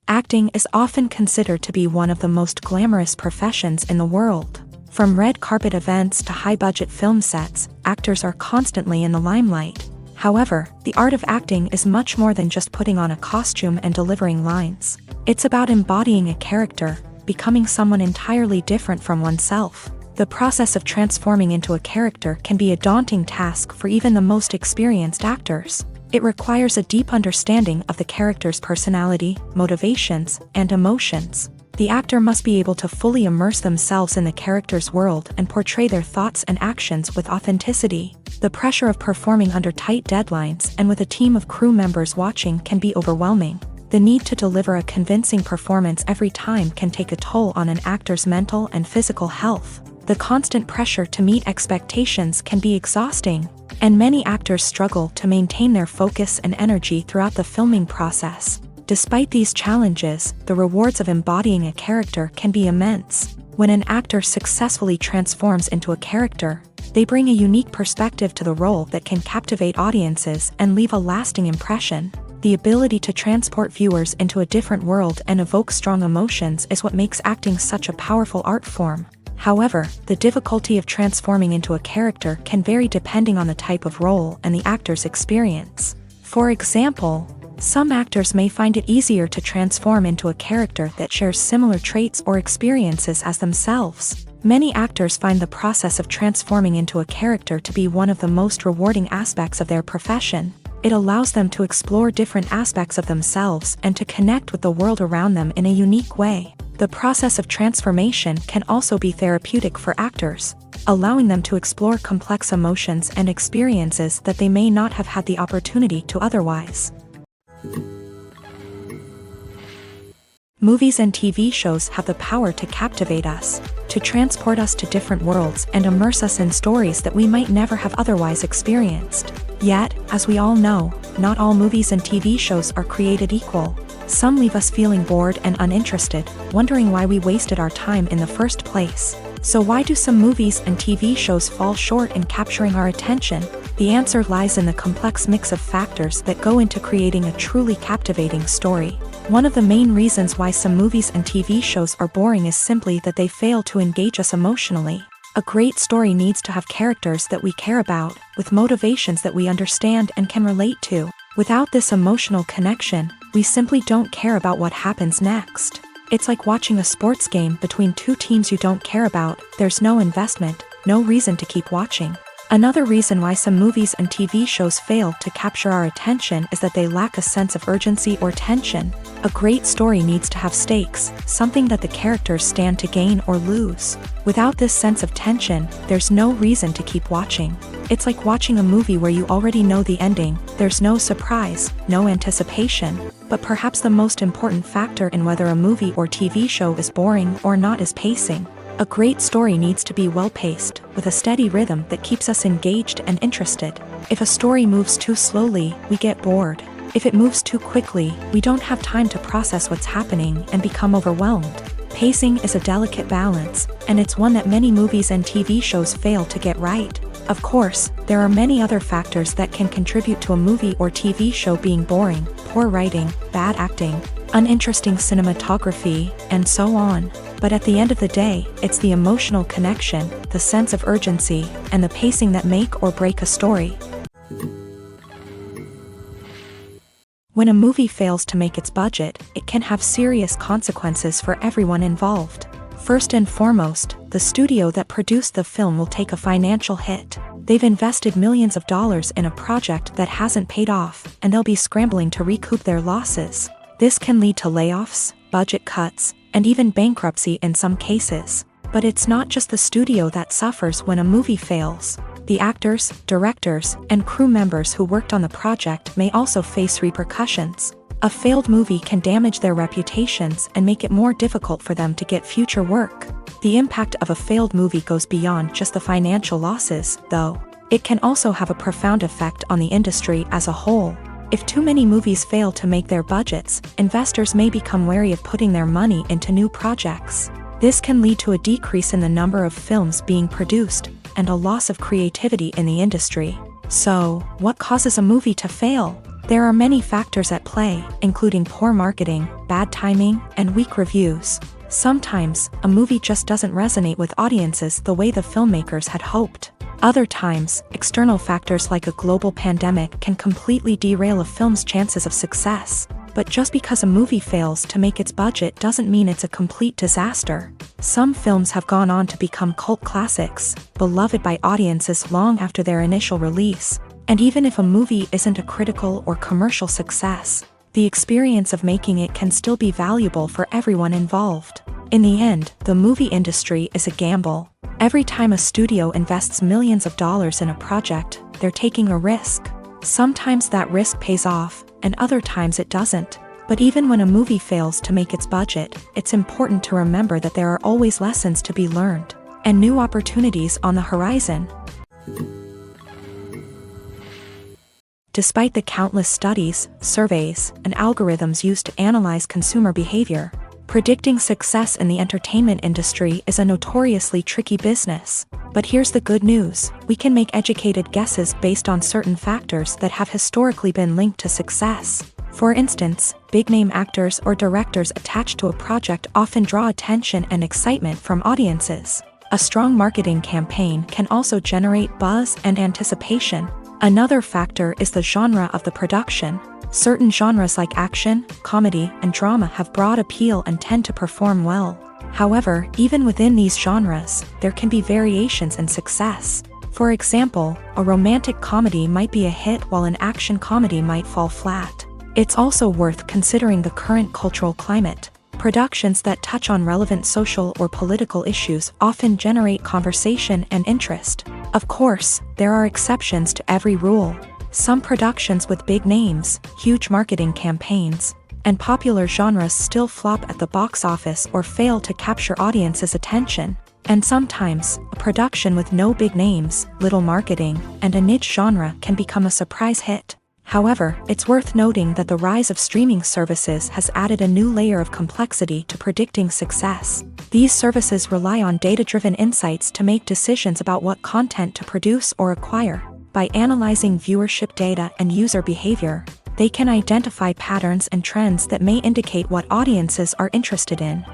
Acting is often considered to be one of the most glamorous professions in the world. From red carpet events to high-budget film sets, actors are constantly in the limelight. However, the art of acting is much more than just putting on a costume and delivering lines. It's about embodying a character, becoming someone entirely different from oneself. The process of transforming into a character can be a daunting task for even the most experienced actors. It requires a deep understanding of the character's personality, motivations, and emotions. The actor must be able to fully immerse themselves in the character's world and portray their thoughts and actions with authenticity. The pressure of performing under tight deadlines and with a team of crew members watching can be overwhelming. The need to deliver a convincing performance every time can take a toll on an actor's mental and physical health. The constant pressure to meet expectations can be exhausting, and many actors struggle to maintain their focus and energy throughout the filming process. Despite these challenges, the rewards of embodying a character can be immense. When an actor successfully transforms into a character, they bring a unique perspective to the role that can captivate audiences and leave a lasting impression. The ability to transport viewers into a different world and evoke strong emotions is what makes acting such a powerful art form. However, the difficulty of transforming into a character can vary depending on the type of role and the actor's experience. For example, some actors may find it easier to transform into a character that shares similar traits or experiences as themselves. Many actors find the process of transforming into a character to be one of the most rewarding aspects of their profession. It allows them to explore different aspects of themselves and to connect with the world around them in a unique way. The process of transformation can also be therapeutic for actors, allowing them to explore complex emotions and experiences that they may not have had the opportunity to otherwise. Movies and TV shows have the power to captivate us, to transport us to different worlds and immerse us in stories that we might never have otherwise experienced. Yet, as we all know, not all movies and TV shows are created equal. Some leave us feeling bored and uninterested, wondering why we wasted our time in the first place. So why do some movies and TV shows fall short in capturing our attention? The answer lies in the complex mix of factors that go into creating a truly captivating story. One of the main reasons why some movies and TV shows are boring is simply that they fail to engage us emotionally. A great story needs to have characters that we care about, with motivations that we understand and can relate to. Without this emotional connection, we simply don't care about what happens next. It's like watching a sports game between two teams you don't care about. There's no investment, no reason to keep watching. Another reason why some movies and TV shows fail to capture our attention is that they lack a sense of urgency or tension. A great story needs to have stakes, something that the characters stand to gain or lose. Without this sense of tension, there's no reason to keep watching. It's like watching a movie where you already know the ending. There's no surprise, no anticipation. But perhaps the most important factor in whether a movie or TV show is boring or not is pacing. A great story needs to be well-paced, with a steady rhythm that keeps us engaged and interested. If a story moves too slowly, we get bored. If it moves too quickly, we don't have time to process what's happening and become overwhelmed. Pacing is a delicate balance, and it's one that many movies and TV shows fail to get right. Of course, there are many other factors that can contribute to a movie or TV show being boring: poor writing, bad acting, uninteresting cinematography, and so on. But at the end of the day, it's the emotional connection, the sense of urgency, and the pacing that make or break a story. When a movie fails to make its budget, it can have serious consequences for everyone involved. First and foremost, the studio that produced the film will take a financial hit. They've invested millions of dollars in a project that hasn't paid off, and they'll be scrambling to recoup their losses. This can lead to layoffs, budget cuts, and even bankruptcy in some cases. But it's not just the studio that suffers when a movie fails. The actors, directors, and crew members who worked on the project may also face repercussions. A failed movie can damage their reputations and make it more difficult for them to get future work. The impact of a failed movie goes beyond just the financial losses, though. It can also have a profound effect on the industry as a whole. If too many movies fail to make their budgets, investors may become wary of putting their money into new projects. This can lead to a decrease in the number of films being produced, and a loss of creativity in the industry. So, what causes a movie to fail? There are many factors at play, including poor marketing, bad timing, and weak reviews. Sometimes, a movie just doesn't resonate with audiences the way the filmmakers had hoped. Other times, external factors like a global pandemic can completely derail a film's chances of success. But just because a movie fails to make its budget doesn't mean it's a complete disaster. Some films have gone on to become cult classics, beloved by audiences long after their initial release. And even if a movie isn't a critical or commercial success, the experience of making it can still be valuable for everyone involved. In the end, the movie industry is a gamble. Every time a studio invests millions of dollars in a project, they're taking a risk. Sometimes that risk pays off, and other times it doesn't. But even when a movie fails to make its budget, it's important to remember that there are always lessons to be learned, and new opportunities on the horizon. Despite the countless studies, surveys, and algorithms used to analyze consumer behavior, predicting success in the entertainment industry is a notoriously tricky business. But here's the good news: we can make educated guesses based on certain factors that have historically been linked to success. For instance, big-name actors or directors attached to a project often draw attention and excitement from audiences. A strong marketing campaign can also generate buzz and anticipation. Another factor is the genre of the production. Certain genres like action, comedy, and drama have broad appeal and tend to perform well. However, even within these genres, there can be variations in success. For example, a romantic comedy might be a hit while an action comedy might fall flat. It's also worth considering the current cultural climate. Productions that touch on relevant social or political issues often generate conversation and interest. Of course, there are exceptions to every rule. Some productions with big names, huge marketing campaigns, and popular genres still flop at the box office or fail to capture audiences' attention. And sometimes, a production with no big names, little marketing, and a niche genre can become a surprise hit. However, it's worth noting that the rise of streaming services has added a new layer of complexity to predicting success. These services rely on data-driven insights to make decisions about what content to produce or acquire. By analyzing viewership data and user behavior, they can identify patterns and trends that may indicate what audiences are interested in.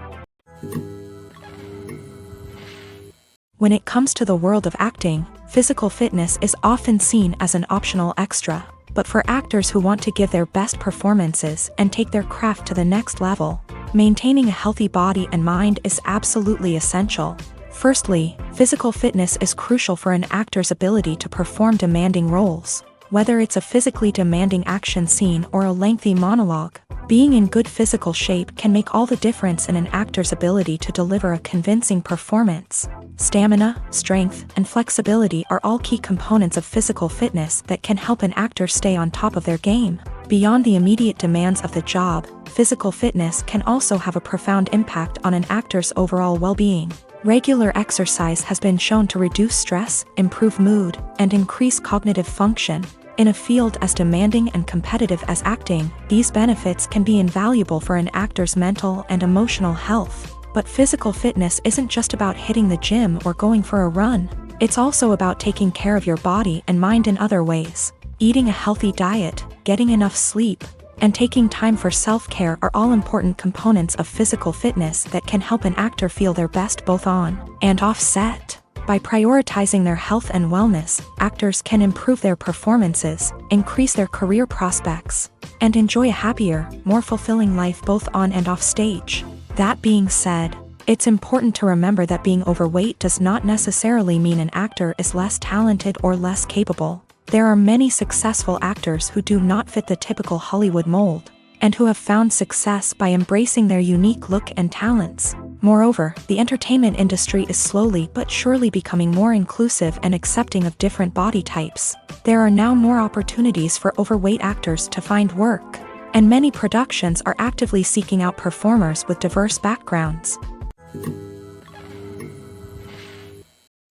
When it comes to the world of acting, physical fitness is often seen as an optional extra. But for actors who want to give their best performances and take their craft to the next level, maintaining a healthy body and mind is absolutely essential. Firstly, physical fitness is crucial for an actor's ability to perform demanding roles. Whether it's a physically demanding action scene or a lengthy monologue, being in good physical shape can make all the difference in an actor's ability to deliver a convincing performance. Stamina, strength, and flexibility are all key components of physical fitness that can help an actor stay on top of their game. Beyond the immediate demands of the job, physical fitness can also have a profound impact on an actor's overall well-being. Regular exercise has been shown to reduce stress, improve mood, and increase cognitive function. In a field as demanding and competitive as acting, these benefits can be invaluable for an actor's mental and emotional health. But physical fitness isn't just about hitting the gym or going for a run. It's also about taking care of your body and mind in other ways. Eating a healthy diet, getting enough sleep, and taking time for self-care are all important components of physical fitness that can help an actor feel their best both on and off set. By prioritizing their health and wellness, actors can improve their performances, increase their career prospects, and enjoy a happier, more fulfilling life both on and off stage. That being said, it's important to remember that being overweight does not necessarily mean an actor is less talented or less capable. There are many successful actors who do not fit the typical Hollywood mold, and who have found success by embracing their unique look and talents. Moreover, the entertainment industry is slowly but surely becoming more inclusive and accepting of different body types. There are now more opportunities for overweight actors to find work, and many productions are actively seeking out performers with diverse backgrounds.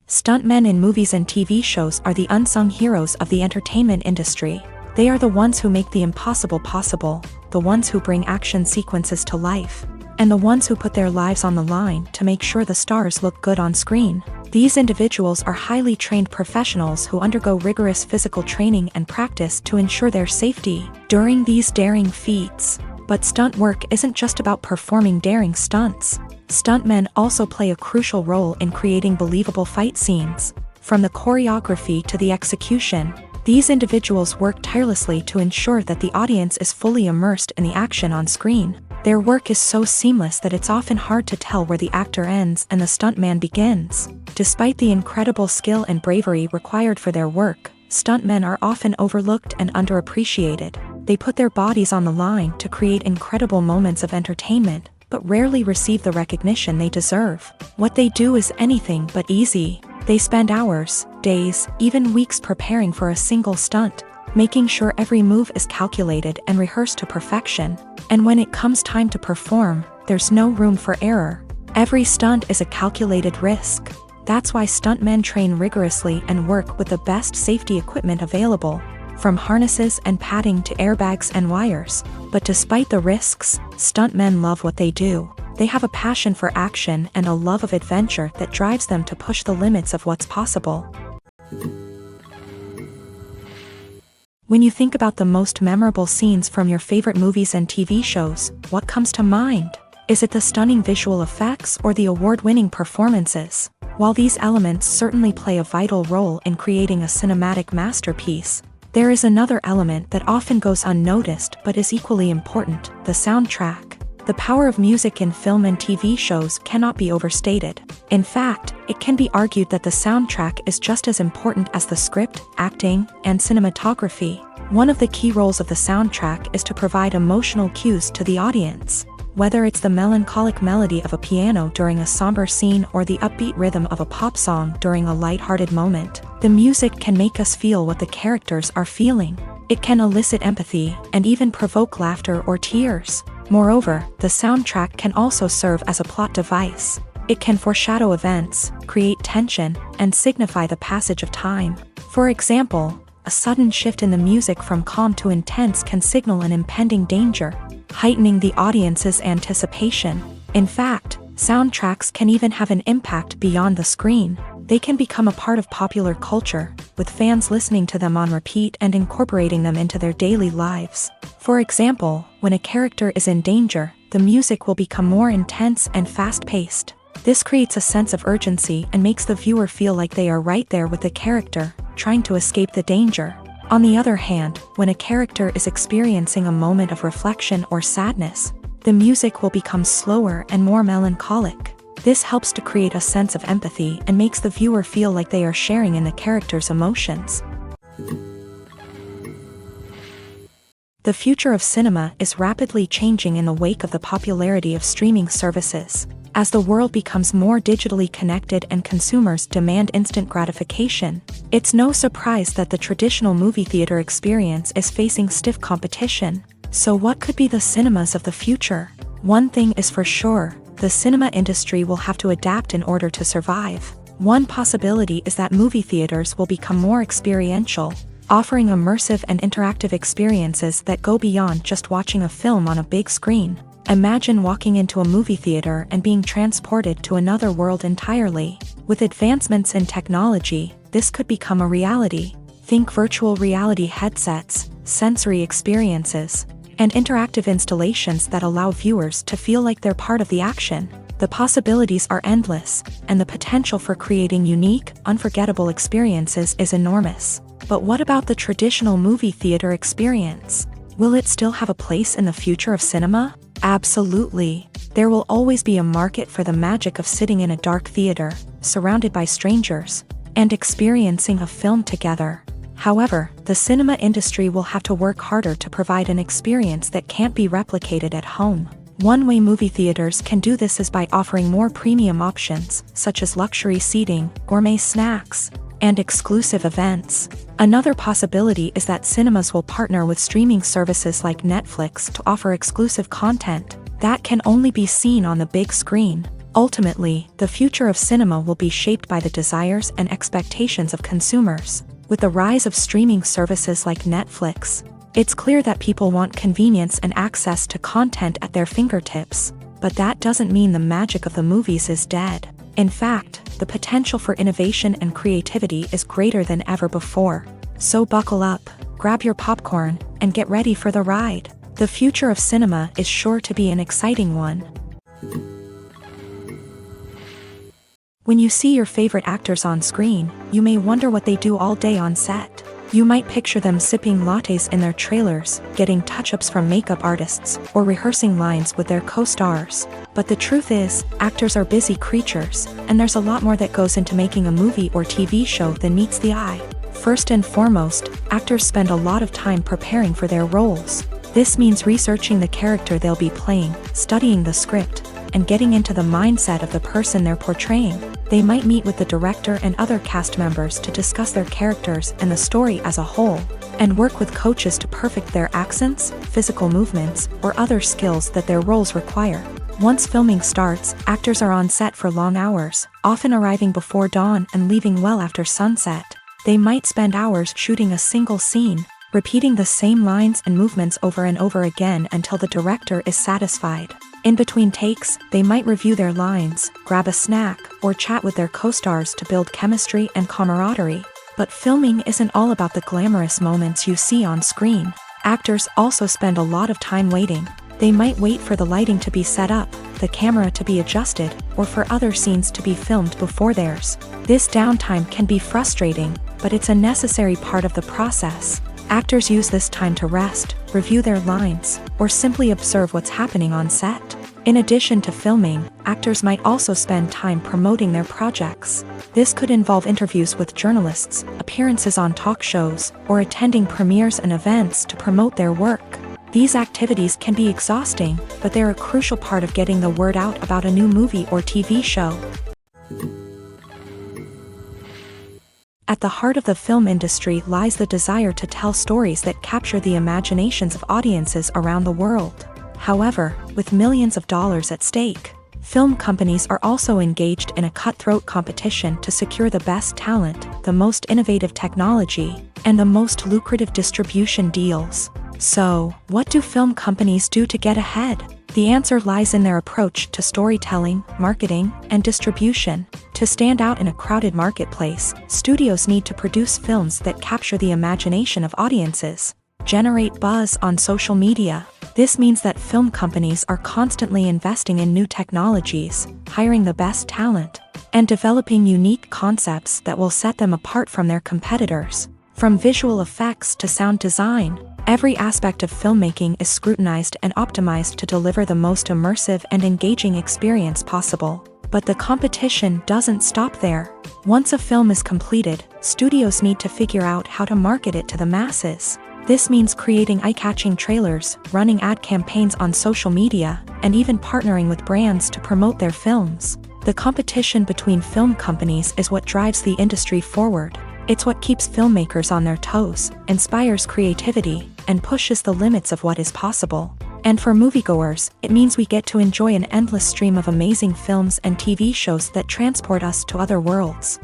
Stuntmen in movies and TV shows are the unsung heroes of the entertainment industry. They are the ones who make the impossible possible, the ones who bring action sequences to life, and the ones who put their lives on the line to make sure the stars look good on screen. These individuals are highly trained professionals who undergo rigorous physical training and practice to ensure their safety during these daring feats. But stunt work isn't just about performing daring stunts. Stuntmen also play a crucial role in creating believable fight scenes. From the choreography to the execution, these individuals work tirelessly to ensure that the audience is fully immersed in the action on screen. Their work is so seamless that it's often hard to tell where the actor ends and the stuntman begins. Despite the incredible skill and bravery required for their work, stuntmen are often overlooked and underappreciated. They put their bodies on the line to create incredible moments of entertainment, but rarely receive the recognition they deserve. What they do is anything but easy. They spend hours, days, even weeks preparing for a single stunt, making sure every move is calculated and rehearsed to perfection. And when it comes time to perform, there's no room for error. Every stunt is a calculated risk. That's why stuntmen train rigorously and work with the best safety equipment available, from harnesses and padding to airbags and wires. But despite the risks, stuntmen love what they do. They have a passion for action and a love of adventure that drives them to push the limits of what's possible. When you think about the most memorable scenes from your favorite movies and TV shows, what comes to mind? Is it the stunning visual effects or the award-winning performances? While these elements certainly play a vital role in creating a cinematic masterpiece, there is another element that often goes unnoticed but is equally important: the soundtrack. The power of music in film and TV shows cannot be overstated. In fact, it can be argued that the soundtrack is just as important as the script, acting, and cinematography. One of the key roles of the soundtrack is to provide emotional cues to the audience. Whether it's the melancholic melody of a piano during a somber scene or the upbeat rhythm of a pop song during a lighthearted moment, the music can make us feel what the characters are feeling. It can elicit empathy and even provoke laughter or tears. Moreover, the soundtrack can also serve as a plot device. It can foreshadow events, create tension, and signify the passage of time. For example, a sudden shift in the music from calm to intense can signal an impending danger, heightening the audience's anticipation. In fact, soundtracks can even have an impact beyond the screen. They can become a part of popular culture, with fans listening to them on repeat and incorporating them into their daily lives. For example, when a character is in danger, the music will become more intense and fast-paced. This creates a sense of urgency and makes the viewer feel like they are right there with the character, trying to escape the danger. On the other hand, when a character is experiencing a moment of reflection or sadness, the music will become slower and more melancholic. This helps to create a sense of empathy and makes the viewer feel like they are sharing in the character's emotions. The future of cinema is rapidly changing in the wake of the popularity of streaming services. As the world becomes more digitally connected and consumers demand instant gratification, it's no surprise that the traditional movie theater experience is facing stiff competition. So what could be the cinemas of the future? One thing is for sure: the cinema industry will have to adapt in order to survive. One possibility is that movie theaters will become more experiential, offering immersive and interactive experiences that go beyond just watching a film on a big screen. Imagine walking into a movie theater and being transported to another world entirely. With advancements in technology, this could become a reality. Think virtual reality headsets, sensory experiences, and interactive installations that allow viewers to feel like they're part of the action. The possibilities are endless, and the potential for creating unique, unforgettable experiences is enormous. But what about the traditional movie theater experience? Will it still have a place in the future of cinema? Absolutely. There will always be a market for the magic of sitting in a dark theater, surrounded by strangers, and experiencing a film together. However, the cinema industry will have to work harder to provide an experience that can't be replicated at home. One way movie theaters can do this is by offering more premium options, such as luxury seating, gourmet snacks, and exclusive events. Another possibility is that cinemas will partner with streaming services like Netflix to offer exclusive content that can only be seen on the big screen. Ultimately, the future of cinema will be shaped by the desires and expectations of consumers. With the rise of streaming services like Netflix, it's clear that people want convenience and access to content at their fingertips. But that doesn't mean the magic of the movies is dead. In fact, the potential for innovation and creativity is greater than ever before. So buckle up, grab your popcorn, and get ready for the ride. The future of cinema is sure to be an exciting one. When you see your favorite actors on screen, you may wonder what they do all day on set. You might picture them sipping lattes in their trailers, getting touch-ups from makeup artists, or rehearsing lines with their co-stars. But the truth is, actors are busy creatures, and there's a lot more that goes into making a movie or TV show than meets the eye. First and foremost, actors spend a lot of time preparing for their roles. This means researching the character they'll be playing, studying the script, and getting into the mindset of the person they're portraying. They might meet with the director and other cast members to discuss their characters and the story as a whole, and work with coaches to perfect their accents, physical movements, or other skills that their roles require. Once filming starts, actors are on set for long hours, often arriving before dawn and leaving well after sunset. They might spend hours shooting a single scene, repeating the same lines and movements over and over again until the director is satisfied. In between takes, they might review their lines, grab a snack, or chat with their co-stars to build chemistry and camaraderie. But filming isn't all about the glamorous moments you see on screen. Actors also spend a lot of time waiting. They might wait for the lighting to be set up, the camera to be adjusted, or for other scenes to be filmed before theirs. This downtime can be frustrating, but it's a necessary part of the process. Actors use this time to rest, review their lines, or simply observe what's happening on set. In addition to filming, actors might also spend time promoting their projects. This could involve interviews with journalists, appearances on talk shows, or attending premieres and events to promote their work. These activities can be exhausting, but they're a crucial part of getting the word out about a new movie or TV show. At the heart of the film industry lies the desire to tell stories that capture the imaginations of audiences around the world. However, with millions of dollars at stake, film companies are also engaged in a cutthroat competition to secure the best talent, the most innovative technology, and the most lucrative distribution deals. So, what do film companies do to get ahead? The answer lies in their approach to storytelling, marketing, and distribution. To stand out in a crowded marketplace, studios need to produce films that capture the imagination of audiences, generate buzz on social media. This means that film companies are constantly investing in new technologies, hiring the best talent, and developing unique concepts that will set them apart from their competitors. From visual effects to sound design, every aspect of filmmaking is scrutinized and optimized to deliver the most immersive and engaging experience possible. But the competition doesn't stop there. Once a film is completed, studios need to figure out how to market it to the masses. This means creating eye-catching trailers, running ad campaigns on social media, and even partnering with brands to promote their films. The competition between film companies is what drives the industry forward. It's what keeps filmmakers on their toes, inspires creativity, and pushes the limits of what is possible. And for moviegoers, it means we get to enjoy an endless stream of amazing films and TV shows that transport us to other worlds.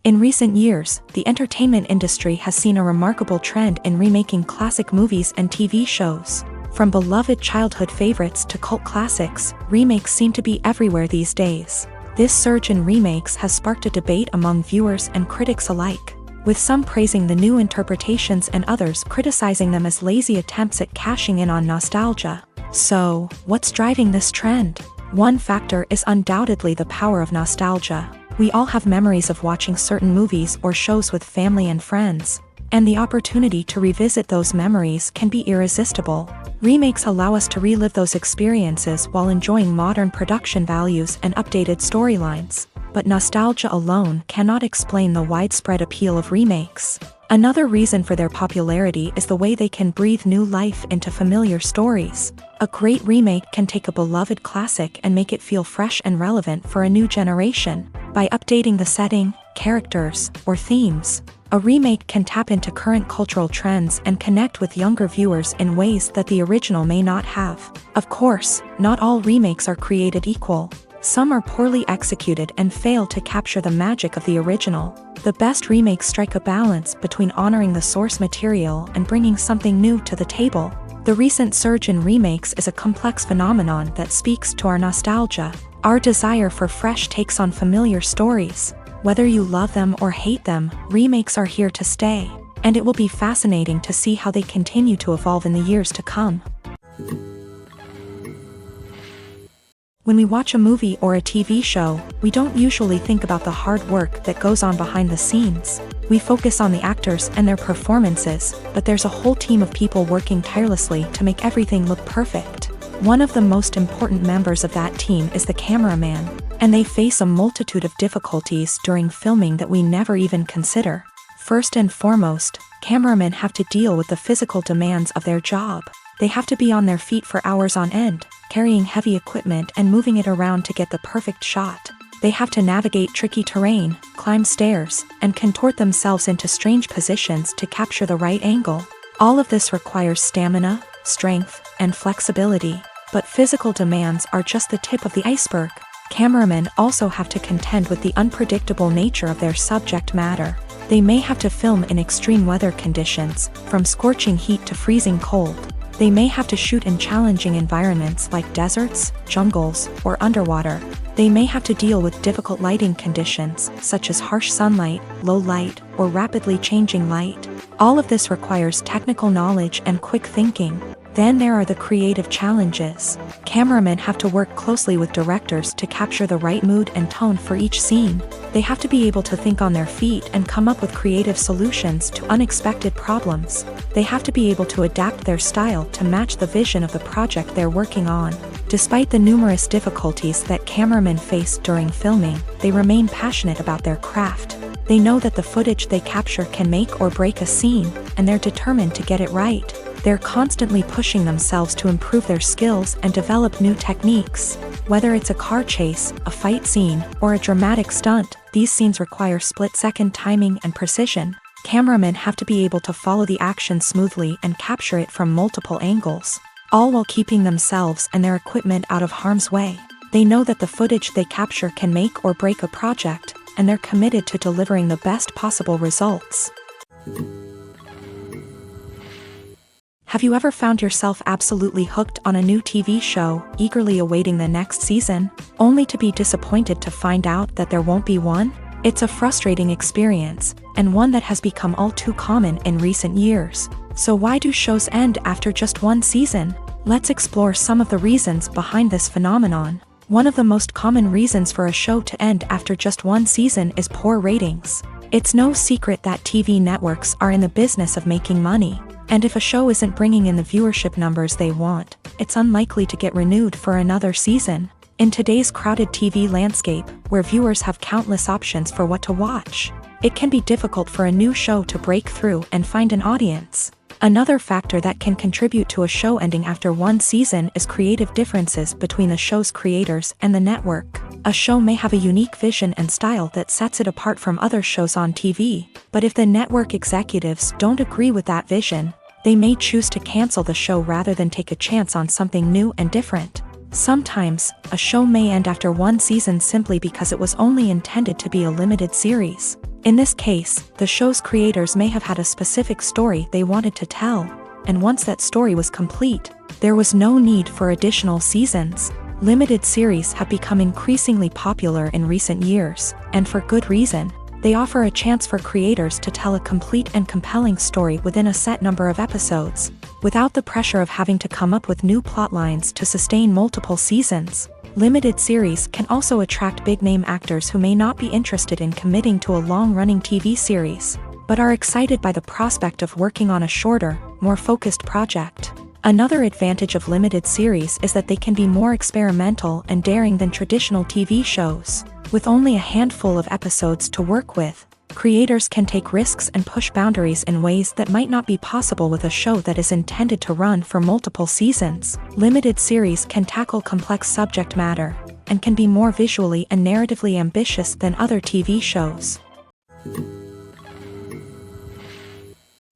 In recent years, the entertainment industry has seen a remarkable trend in remaking classic movies and TV shows. From beloved childhood favorites to cult classics, remakes seem to be everywhere these days. This surge in remakes has sparked a debate among viewers and critics alike, with some praising the new interpretations and others criticizing them as lazy attempts at cashing in on nostalgia. So, what's driving this trend? One factor is undoubtedly the power of nostalgia. We all have memories of watching certain movies or shows with family and friends, and the opportunity to revisit those memories can be irresistible. Remakes allow us to relive those experiences while enjoying modern production values and updated storylines. But nostalgia alone cannot explain the widespread appeal of remakes. Another reason for their popularity is the way they can breathe new life into familiar stories. A great remake can take a beloved classic and make it feel fresh and relevant for a new generation. By updating the setting, characters, or themes, a remake can tap into current cultural trends and connect with younger viewers in ways that the original may not have. Of course, not all remakes are created equal. Some are poorly executed and fail to capture the magic of the original. The best remakes strike a balance between honoring the source material and bringing something new to the table. The recent surge in remakes is a complex phenomenon that speaks to our nostalgia, our desire for fresh takes on familiar stories. Whether you love them or hate them, remakes are here to stay, and it will be fascinating to see how they continue to evolve in the years to come. When we watch a movie or a TV show, we don't usually think about the hard work that goes on behind the scenes. We focus on the actors and their performances, but there's a whole team of people working tirelessly to make everything look perfect. One of the most important members of that team is the cameraman, and they face a multitude of difficulties during filming that we never even consider. First and foremost, cameramen have to deal with the physical demands of their job. They have to be on their feet for hours on end, carrying heavy equipment and moving it around to get the perfect shot. They have to navigate tricky terrain, climb stairs, and contort themselves into strange positions to capture the right angle. All of this requires stamina, strength, and flexibility. But physical demands are just the tip of the iceberg. Cameramen also have to contend with the unpredictable nature of their subject matter. They may have to film in extreme weather conditions, from scorching heat to freezing cold. They may have to shoot in challenging environments like deserts, jungles, or underwater. They may have to deal with difficult lighting conditions, such as harsh sunlight, low light, or rapidly changing light. All of this requires technical knowledge and quick thinking. Then there are the creative challenges. Cameramen have to work closely with directors to capture the right mood and tone for each scene. They have to be able to think on their feet and come up with creative solutions to unexpected problems. They have to be able to adapt their style to match the vision of the project they're working on. Despite the numerous difficulties that cameramen face during filming, they remain passionate about their craft. They know that the footage they capture can make or break a scene, and they're determined to get it right. They're constantly pushing themselves to improve their skills and develop new techniques. Whether it's a car chase, a fight scene, or a dramatic stunt, these scenes require split-second timing and precision. Cameramen have to be able to follow the action smoothly and capture it from multiple angles, all while keeping themselves and their equipment out of harm's way. They know that the footage they capture can make or break a project, and they're committed to delivering the best possible results. Have you ever found yourself absolutely hooked on a new TV show, eagerly awaiting the next season, only to be disappointed to find out that there won't be one? It's a frustrating experience, and one that has become all too common in recent years. So why do shows end after just one season? Let's explore some of the reasons behind this phenomenon. One of the most common reasons for a show to end after just one season is poor ratings. It's no secret that TV networks are in the business of making money. And if a show isn't bringing in the viewership numbers they want, it's unlikely to get renewed for another season. In today's crowded TV landscape, where viewers have countless options for what to watch, it can be difficult for a new show to break through and find an audience. Another factor that can contribute to a show ending after one season is creative differences between the show's creators and the network. A show may have a unique vision and style that sets it apart from other shows on TV, but if the network executives don't agree with that vision, they may choose to cancel the show rather than take a chance on something new and different. Sometimes, a show may end after one season simply because it was only intended to be a limited series. In this case, the show's creators may have had a specific story they wanted to tell, and once that story was complete, there was no need for additional seasons. Limited series have become increasingly popular in recent years, and for good reason. They offer a chance for creators to tell a complete and compelling story within a set number of episodes, without the pressure of having to come up with new plot lines to sustain multiple seasons. Limited series can also attract big-name actors who may not be interested in committing to a long-running TV series, but are excited by the prospect of working on a shorter, more focused project. Another advantage of limited series is that they can be more experimental and daring than traditional TV shows. With only a handful of episodes to work with, creators can take risks and push boundaries in ways that might not be possible with a show that is intended to run for multiple seasons. Limited series can tackle complex subject matter, and can be more visually and narratively ambitious than other TV shows.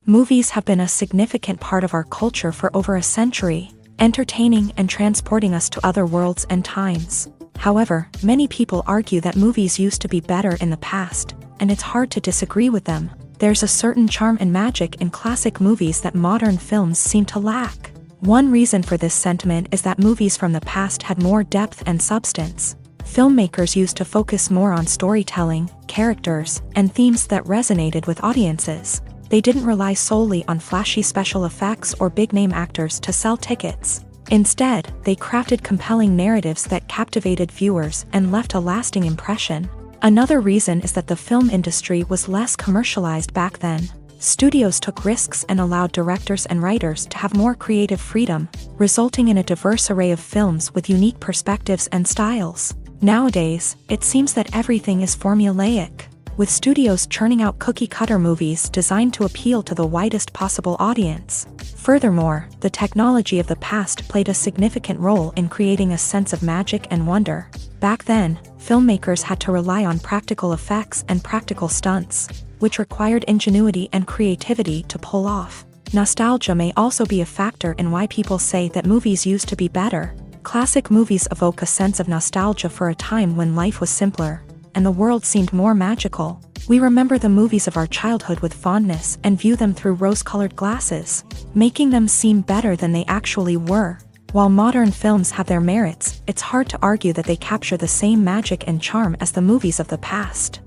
Movies have been a significant part of our culture for over a century, entertaining and transporting us to other worlds and times. However, many people argue that movies used to be better in the past, and it's hard to disagree with them. There's a certain charm and magic in classic movies that modern films seem to lack. One reason for this sentiment is that movies from the past had more depth and substance. Filmmakers used to focus more on storytelling, characters, and themes that resonated with audiences. They didn't rely solely on flashy special effects or big-name actors to sell tickets. Instead, they crafted compelling narratives that captivated viewers and left a lasting impression. Another reason is that the film industry was less commercialized back then. Studios took risks and allowed directors and writers to have more creative freedom, resulting in a diverse array of films with unique perspectives and styles. Nowadays, it seems that everything is formulaic, with studios churning out cookie-cutter movies designed to appeal to the widest possible audience. Furthermore, the technology of the past played a significant role in creating a sense of magic and wonder. Back then, filmmakers had to rely on practical effects and practical stunts, which required ingenuity and creativity to pull off. Nostalgia may also be a factor in why people say that movies used to be better. Classic movies evoke a sense of nostalgia for a time when life was simpler, and the world seemed more magical. We remember the movies of our childhood with fondness and view them through rose-colored glasses, making them seem better than they actually were. While modern films have their merits, it's hard to argue that they capture the same magic and charm as the movies of the past.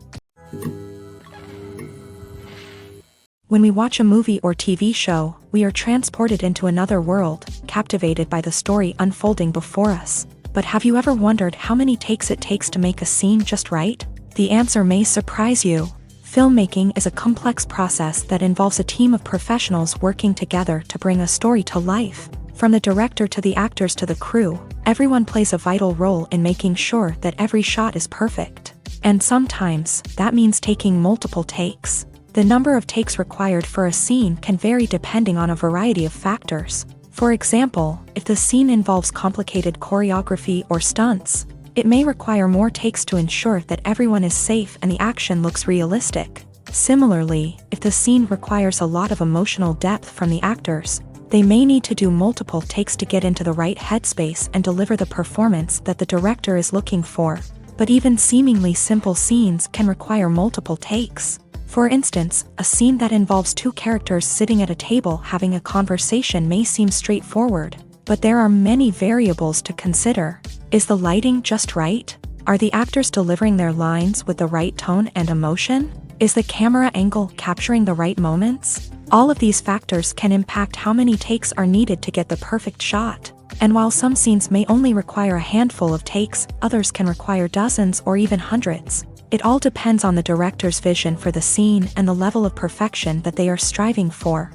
When we watch a movie or TV show, we are transported into another world, captivated by the story unfolding before us. But have you ever wondered how many takes it takes to make a scene just right? The answer may surprise you. Filmmaking is a complex process that involves a team of professionals working together to bring a story to life. From the director to the actors to the crew, everyone plays a vital role in making sure that every shot is perfect. And sometimes, that means taking multiple takes. The number of takes required for a scene can vary depending on a variety of factors. For example, if the scene involves complicated choreography or stunts, it may require more takes to ensure that everyone is safe and the action looks realistic. Similarly, if the scene requires a lot of emotional depth from the actors, they may need to do multiple takes to get into the right headspace and deliver the performance that the director is looking for. But even seemingly simple scenes can require multiple takes. For instance, a scene that involves two characters sitting at a table having a conversation may seem straightforward, but there are many variables to consider. Is the lighting just right? Are the actors delivering their lines with the right tone and emotion? Is the camera angle capturing the right moments? All of these factors can impact how many takes are needed to get the perfect shot. And while some scenes may only require a handful of takes, others can require dozens or even hundreds. It all depends on the director's vision for the scene and the level of perfection that they are striving for.